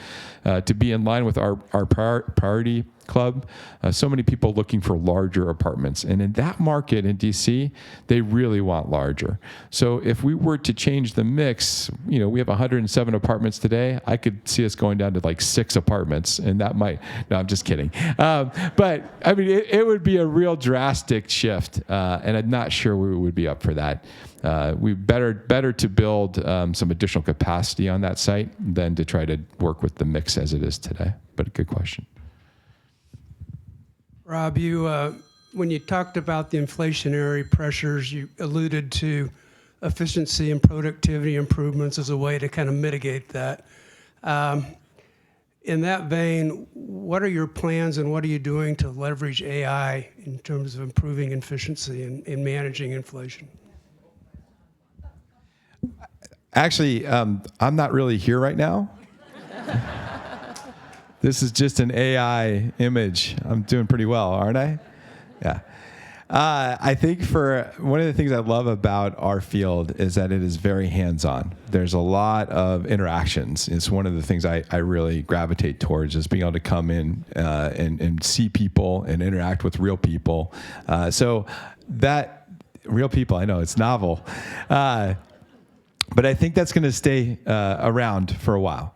to be in line with our priority club. So many people looking for larger apartments. And in that market in DC, they really want larger. So if we were to change the mix, we have 107 apartments today. I could see us going down to like 6 apartments, and that might, no, I'm just kidding. But I mean, it would be a real drastic shift. And I'm not sure we would be up for that. We better to build some additional capacity on that site than to try to work with the mix as it is today. But a good question. Rob, when you talked about the inflationary pressures, you alluded to efficiency and productivity improvements as a way to kind of mitigate that. In that vein, what are your plans and what are you doing to leverage AI in terms of improving efficiency and managing inflation? Actually, I'm not really here right now. This is just an AI image. I'm doing pretty well, aren't I? Yeah. I think for one of the things I love about our field is that it is very hands-on. There's a lot of interactions. It's one of the things I really gravitate towards is being able to come in and see people and interact with real people. So that real people, I know it's novel, but I think that's going to stay around for a while.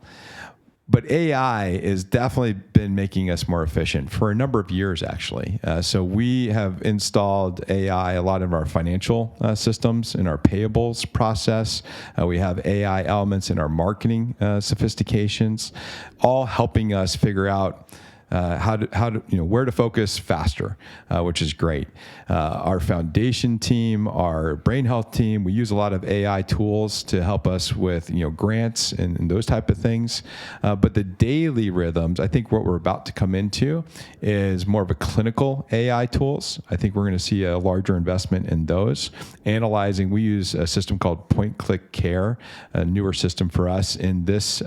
But AI has definitely been making us more efficient for a number of years, actually. So we have installed AI a lot of our financial systems in our payables process. We have AI elements in our marketing sophistications, all helping us figure out how to where to focus faster, which is great. Our foundation team, our brain health team, we use a lot of AI tools to help us with grants and those type of things. But the daily rhythms, I think what we're about to come into is more of a clinical AI tools. I think we're going to see a larger investment in those. Analyzing, we use a system called Point Click Care, a newer system for us in this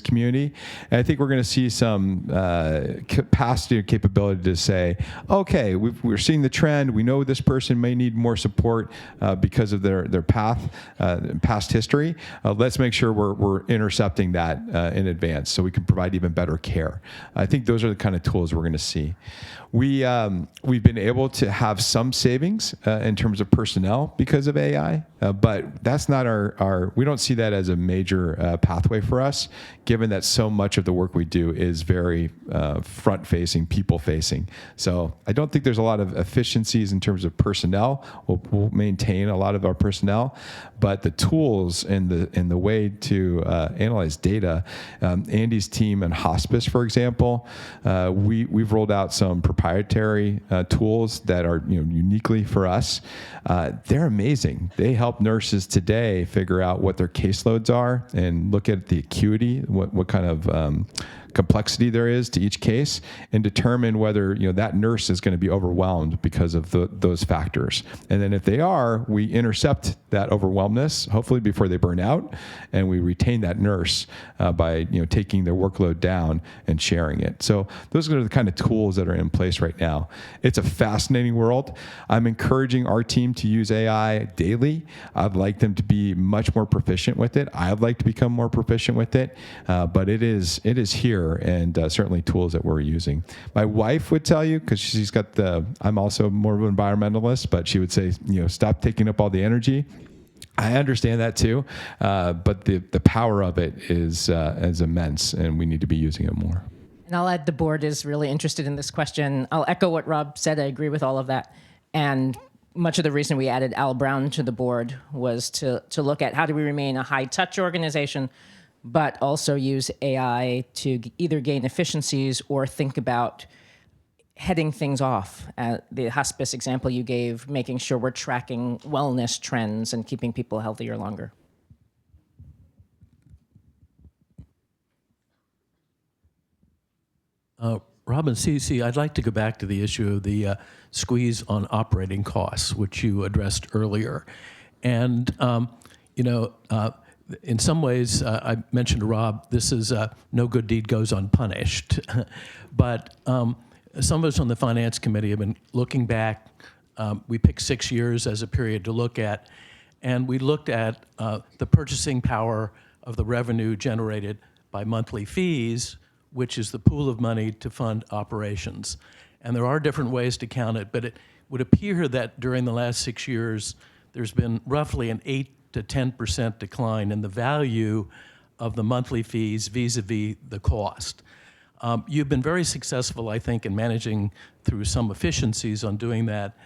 community. And I think we're going to see some capacity or capability to say, okay, we're seeing the trend. We know this person may need more support because of their past history. Let's make sure we're intercepting that in advance so we can provide even better care. I think those are the kind of tools we're going to see. We've been able to have some savings in terms of personnel because of AI, but that's not we don't see that as a major pathway for us, given that so much of the work we do is very front-facing, people-facing. So I don't think there's a lot of efficiencies in terms of personnel. We'll maintain a lot of our personnel, but the tools and the way to analyze data, Andy's team in hospice, for example, we've rolled out some proprietary tools that are uniquely for us. They're amazing. They help nurses today figure out what their caseloads are and look at the acuity, what kind of complexity there is to each case, and determine whether that nurse is going to be overwhelmed because of those factors. And then if they are, we intercept that overwhelmness, hopefully before they burn out, and we retain that nurse by taking their workload down and sharing it. So those are the kind of tools that are in place right now. It's a fascinating world. I'm encouraging our team to use AI daily. I'd like them to be much more proficient with it. I'd like to become more proficient with it, but it is here, and certainly tools that we're using. My wife would tell you, because she's got I'm also more of an environmentalist, but she would say, stop taking up all the energy. I understand that too, but the power of it is immense, and we need to be using it more. And I'll add, the board is really interested in this question. I'll echo what Rob said. I agree with all of that. And much of the reason we added Al Brown to the board was to look at how do we remain a high-touch organization, but also use AI to either gain efficiencies or think about heading things off. The hospice example you gave, making sure we're tracking wellness trends and keeping people healthier longer. Rob and Cece, I'd like to go back to the issue of the squeeze on operating costs, which you addressed earlier. And, in some ways, I mentioned to Rob, this is no good deed goes unpunished. But some of us on the Finance Committee have been looking back. We picked 6 years as a period to look at, and we looked at the purchasing power of the revenue generated by monthly fees, which is the pool of money to fund operations. And there are different ways to count it, but it would appear that during the last 6 years, there's been roughly an 8 to 10% decline in the value of the monthly fees vis-a-vis the cost. You've been very successful, I think, in managing through some efficiencies on doing that,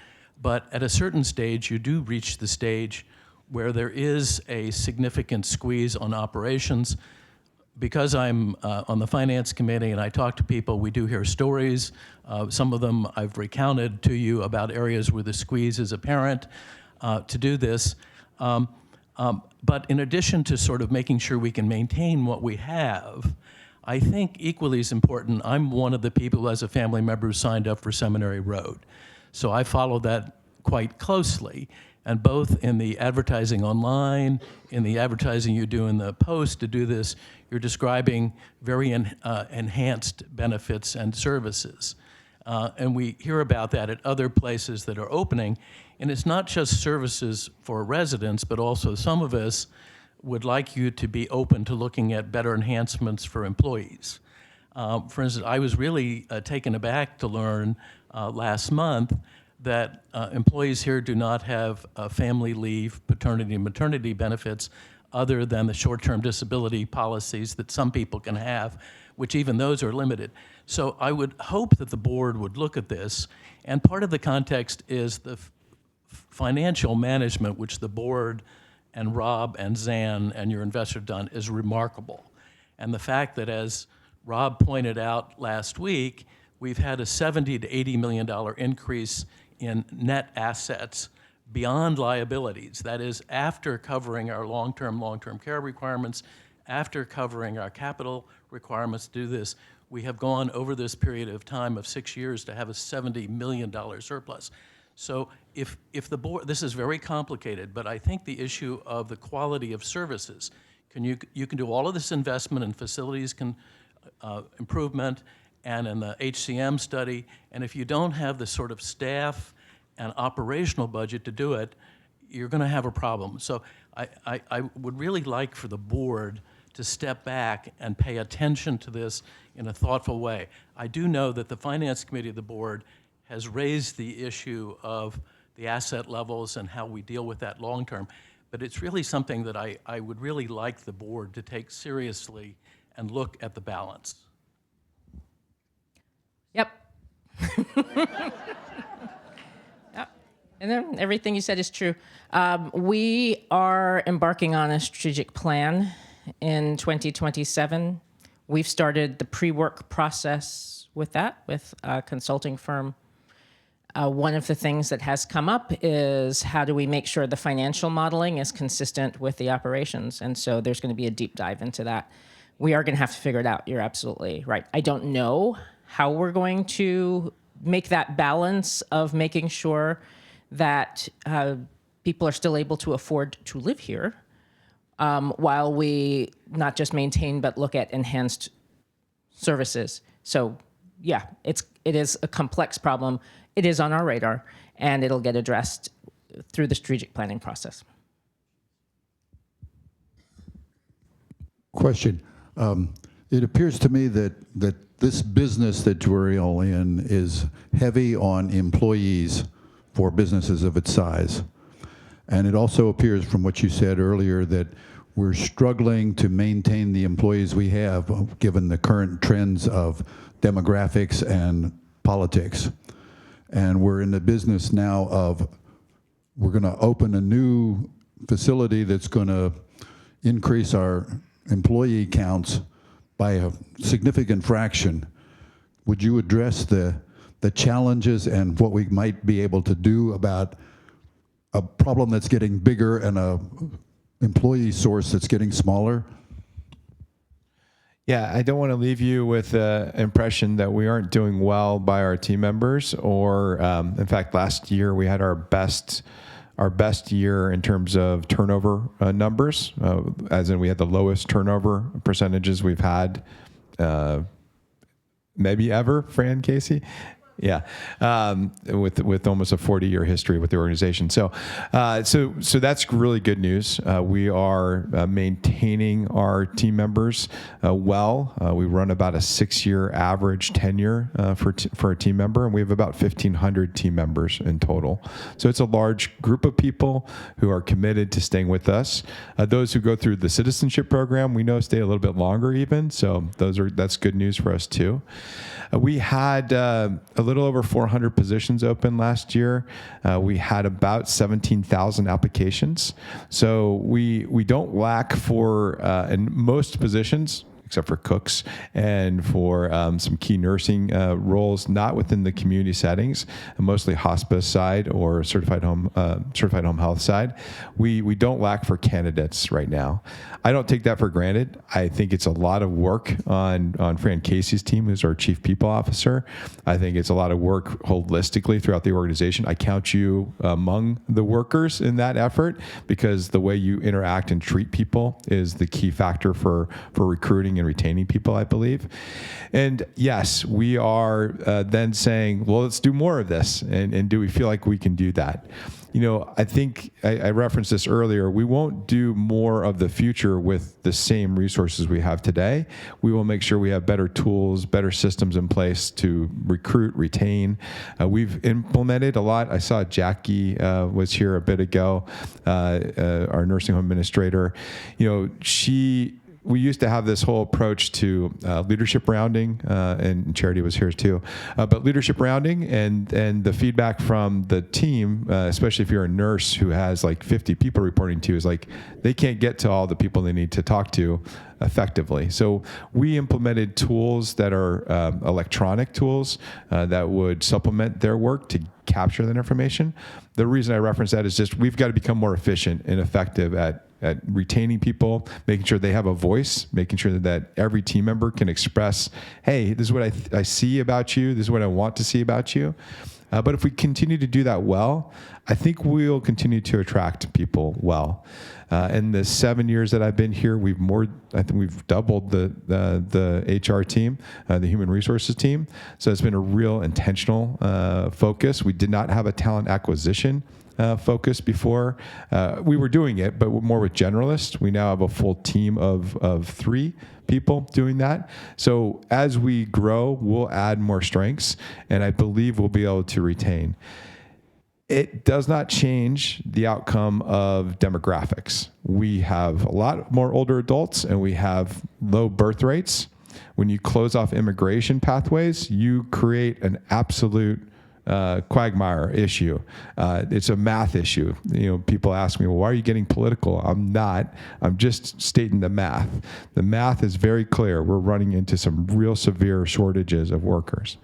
but at a certain stage, you do reach the stage where there is a significant squeeze on operations. Because I'm on the Finance Committee and I talk to people, we do hear stories. Some of them I've recounted to you about areas where the squeeze is apparent to do this. But in addition to sort of making sure we can maintain what we have, I think equally as important, I'm one of the people who, as a family member, who signed up for Seminary Road. So I follow that quite closely. And both in the advertising online, in the advertising you do in the Post to do this, you're describing very enhanced benefits and services. And we hear about that at other places that are opening. And it's not just services for residents, but also some of us would like you to be open to looking at better enhancements for employees. For instance, I was really taken aback to learn last month that employees here do not have family leave, paternity and maternity benefits other than the short-term disability policies that some people can have, which even those are limited. So I would hope that the board would look at this, and part of the context is the financial management, which the board and Rob and Zan and your investor done is remarkable. And the fact that, as Rob pointed out last week, we've had a $70 to $80 million increase in net assets beyond liabilities. That is, after covering our long-term care requirements, after covering our capital requirements to do this, we have gone over this period of time of 6 years to have a $70 million surplus. So if the board, this is very complicated, but I think the issue of the quality of services, you can do all of this investment in facilities improvement and in the HCM study, and if you don't have the sort of staff and operational budget to do it, you're going to have a problem. So I would really like for the board to step back and pay attention to this in a thoughtful way. I do know that the Finance Committee of the board has raised the issue of the asset levels and how we deal with that long term, but it's really something that I would really like the board to take seriously and look at the balance. Yep. Yep. And then everything you said is true. We are embarking on a strategic plan in 2027. We've started the pre-work process with that, with a consulting firm. One of the things that has come up is how do we make sure the financial modeling is consistent with the operations? And so there's going to be a deep dive into that. We are going to have to figure it out. You're absolutely right. I don't know how we're going to make that balance of making sure that people are still able to afford to live here while we not just maintain but look at enhanced services. So yeah, it is a complex problem. It is on our radar, and it'll get addressed through the strategic planning process. Question. It appears to me that this business that we're all in is heavy on employees for businesses of its size. And it also appears from what you said earlier that we're struggling to maintain the employees we have given the current trends of demographics and politics. And we're in the business now of, we're going to open a new facility that's going to increase our employee counts by a significant fraction. Would you address the challenges and what we might be able to do about a problem that's getting bigger and a employee source that's getting smaller? Yeah, I don't want to leave you with the impression that we aren't doing well by our team members, or in fact, last year we had our best year in terms of turnover numbers, as in we had the lowest turnover percentages we've had maybe ever, Fran Casey. Yeah, with almost a 40-year history with the organization. So that's really good news. We are maintaining our team members well. We run about a 6-year average tenure for a team member, and we have about 1,500 team members in total. So it's a large group of people who are committed to staying with us. Those who go through the citizenship program, we know stay a little bit longer even. So that's good news for us too. We had a little over 400 positions open last year. We had about 17,000 applications. So we don't lack for, in most positions, except for cooks and for some key nursing roles, not within the community settings, mostly hospice side or certified home health side. We don't lack for candidates right now. I don't take that for granted. I think it's a lot of work on Fran Casey's team, who's our chief people officer. I think it's a lot of work holistically throughout the organization. I count you among the workers in that effort, because the way you interact and treat people is the key factor for recruiting and and retaining people, I believe. And yes, we are then saying, well, let's do more of this. And do we feel like we can do that? You know, I think I referenced this earlier. We won't do more of the future with the same resources we have today. We will make sure we have better tools, better systems in place to recruit, retain. We've implemented a lot. I saw Jackie was here a bit ago, our nursing home administrator. You know, we used to have this whole approach to leadership rounding, and Charity was here too, but leadership rounding and the feedback from the team, especially if you're a nurse who has like 50 people reporting to you, is like they can't get to all the people they need to talk to effectively. So we implemented tools that are electronic tools that would supplement their work to capture that information. The reason I reference that is just we've got to become more efficient and effective at retaining people, making sure they have a voice, making sure that every team member can express, hey, this is what I see about you, this is what I want to see about you. But if we continue to do that well, I think we'll continue to attract people well. In the 7 years that I've been here, I think we've doubled the HR team, the human resources team. So it's been a real intentional focus. We did not have a talent acquisition focus before. We were doing it, but more with generalists. We now have a full team of 3 people doing that. So as we grow, we'll add more strengths, and I believe we'll be able to retain. It does not change the outcome of demographics. We have a lot more older adults, and we have low birth rates. When you close off immigration pathways, you create an absolute quagmire issue. It's a math issue. You know, people ask me, well, why are you getting political? I'm not. I'm just stating the math. The math is very clear. We're running into some real severe shortages of workers.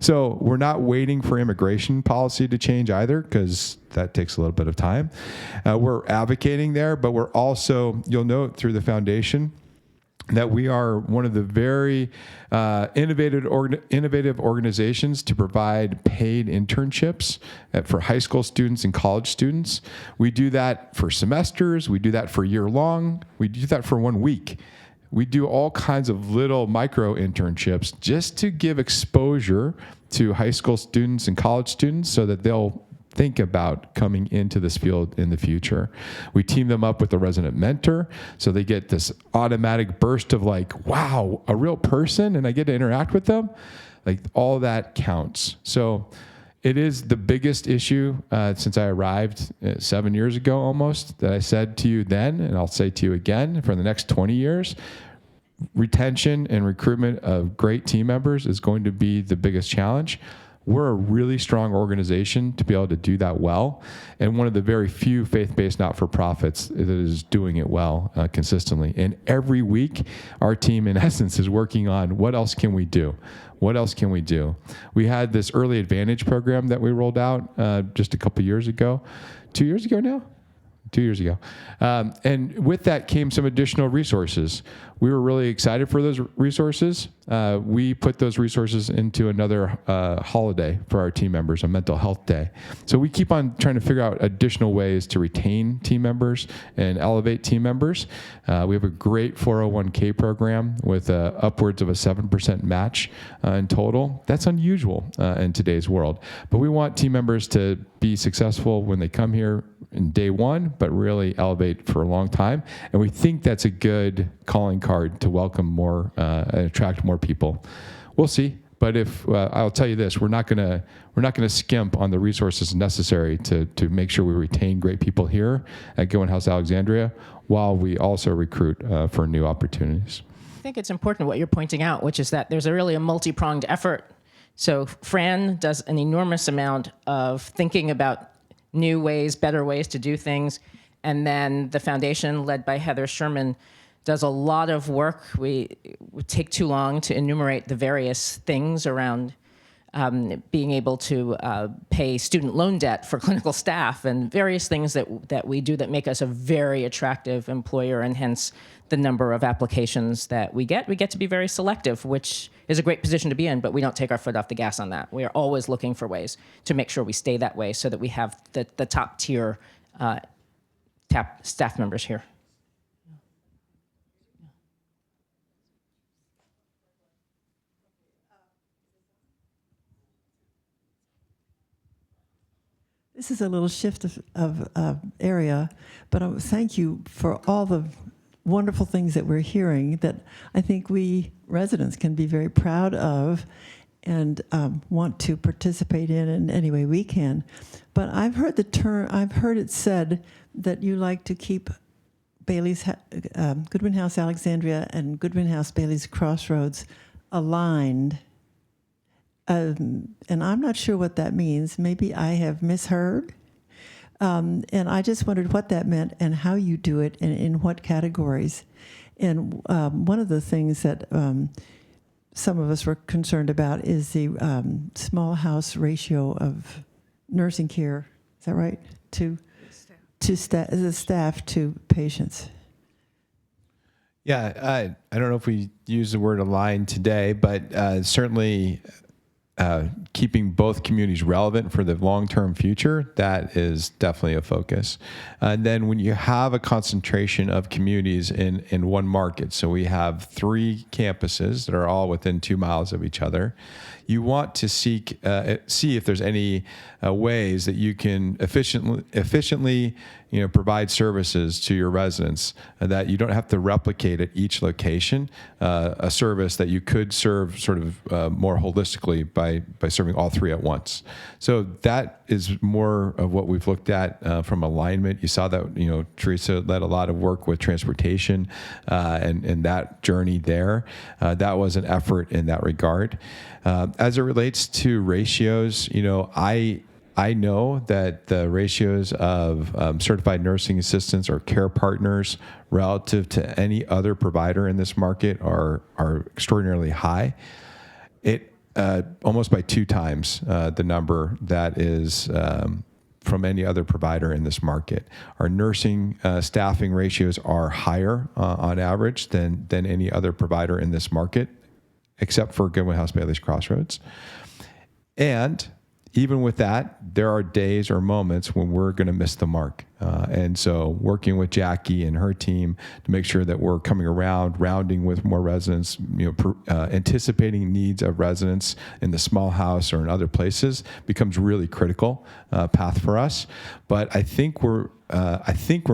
So we're not waiting for immigration policy to change either, because that takes a little bit of time. We're advocating there, but we're also, you'll note through the foundation, that we are one of the very innovative organizations to provide paid internships for high school students and college students. We do that for semesters. We do that for year long. We do that for 1 week. We do all kinds of little micro internships just to give exposure to high school students and college students so that they'll think about coming into this field in the future. We team them up with a resident mentor, so they get this automatic burst of like, wow, a real person, and I get to interact with them. Like, all that counts. So it is the biggest issue since I arrived 7 years ago almost, that I said to you then, and I'll say to you again for the next 20 years, retention and recruitment of great team members is going to be the biggest challenge. We're a really strong organization to be able to do that well, and one of the very few faith-based not-for-profits that is doing it well consistently. And every week, our team, in essence, is working on what else can we do? What else can we do? We had this Early Advantage program that we rolled out just a couple years ago. 2 years ago now? 2 years ago. And with that came some additional resources. We were really excited for those resources. We put those resources into another holiday for our team members, a mental health day. So we keep on trying to figure out additional ways to retain team members and elevate team members. We have a great 401k program with upwards of a 7% match in total. That's unusual in today's world. But we want team members to be successful when they come here in day one, but really elevate for a long time. And we think that's a good calling card to welcome more and attract more people. We'll see. But if I'll tell you this, we're not gonna skimp on the resources necessary to make sure we retain great people here at Goen House Alexandria, while we also recruit for new opportunities. I think it's important what you're pointing out, which is that there's really a multi-pronged effort. So Fran does an enormous amount of thinking about new ways, better ways to do things. And then the foundation, led by Heather Sherman, does a lot of work. We would take too long to enumerate the various things around being able to pay student loan debt for clinical staff and various things that we do that make us a very attractive employer, and hence the number of applications that we get. We get to be very selective, which is a great position to be in, but we don't take our foot off the gas on that. We are always looking for ways to make sure we stay that way so that we have the top tier staff members here. This is a little shift of area, but thank you for all the wonderful things that we're hearing that I think we residents can be very proud of and want to participate in any way we can. But I've heard it said that you like to keep Goodwin House Alexandria and Goodwin House Bailey's Crossroads aligned. And I'm not sure what that means. Maybe I have misheard. And I just wondered what that meant and how you do it and in what categories. And one of the things that some of us were concerned about is the small house ratio of nursing care. Is that right? To the staff to patients. Yeah, I don't know if we use the word align today, but certainly keeping both communities relevant for the long-term future, that is definitely a focus. And then when you have a concentration of communities in one market, so we have 3 campuses that are all within 2 miles of each other, you want to see if there's any ways that you can efficiently provide services to your residents, that you don't have to replicate at each location a service that you could serve sort of more holistically by serving all 3 at once. So that is more of what we've looked at from alignment. You saw that Teresa led a lot of work with transportation and that journey there. That was an effort in that regard. As it relates to ratios, I know that the ratios of certified nursing assistants or care partners relative to any other provider in this market are extraordinarily high. It almost by 2 times the number that is from any other provider in this market. Our nursing staffing ratios are higher on average than any other provider in this market, except for Goodwin House Bailey's Crossroads. And even with that, there are days or moments when we're going to miss the mark. And so working with Jackie and her team to make sure that we're coming around, rounding with more residents, anticipating needs of residents in the small house or in other places becomes really critical path for us. But I think we're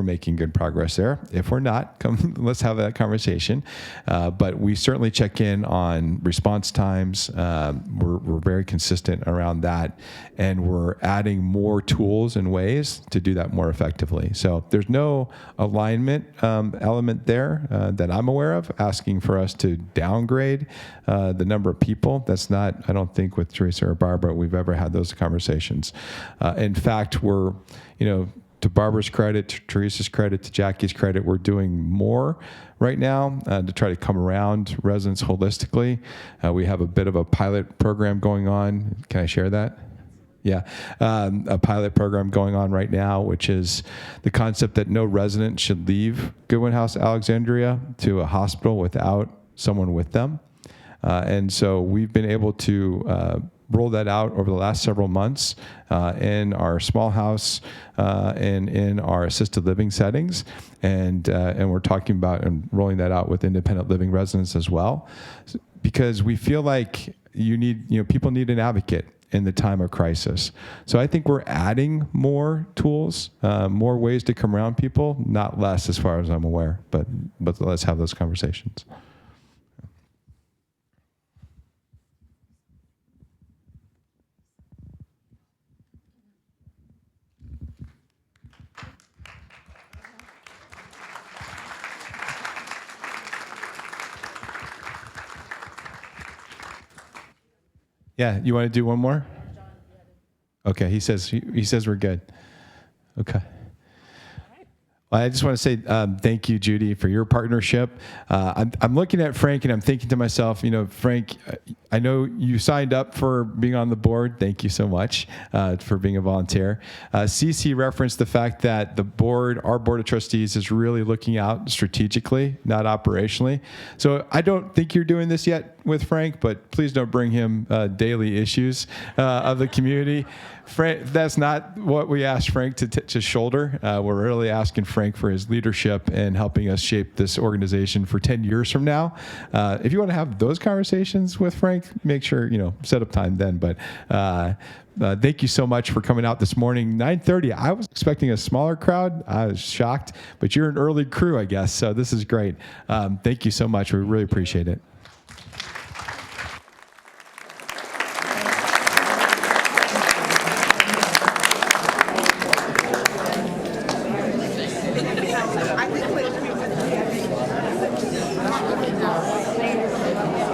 making good progress there. If we're not, let's have that conversation. But we certainly check in on response times. We're very consistent around that, and we're adding more tools and ways to do that more effectively. So there's no alignment element there that I'm aware of, asking for us to downgrade the number of people. That's not, I don't think with Teresa or Barbara, we've ever had those conversations. In fact, we're, to Barbara's credit, to Teresa's credit, to Jackie's credit, we're doing more right now to try to come around residents holistically. We have a bit of a pilot program going on. Can I share that? Yeah, a pilot program going on right now, which is the concept that no resident should leave Goodwin House Alexandria to a hospital without someone with them. And so we've been able to roll that out over the last several months in our small house and in our assisted living settings, and we're talking about and rolling that out with independent living residents as well, because we feel like people need an advocate in the time of crisis. So I think we're adding more tools, more ways to come around people, not less as far as I'm aware, but let's have those conversations. Yeah, you want to do one more? Okay, he says we're good. Okay. Well, I just want to say thank you, Judy, for your partnership. I'm looking at Frank and I'm thinking to myself, Frank, I know you signed up for being on the board. Thank you so much for being a volunteer. Cece referenced the fact that our board of trustees is really looking out strategically, not operationally. So I don't think you're doing this yet with Frank, but please don't bring him daily issues of the community. Frank, that's not what we asked Frank to shoulder. We're really asking Frank for his leadership and helping us shape this organization for 10 years from now. If you want to have those conversations with Frank, make sure, set up time then. But thank you so much for coming out this morning. 9:30. I was expecting a smaller crowd. I was shocked, but you're an early crew, I guess. So this is great. Thank you so much. We really appreciate it. I think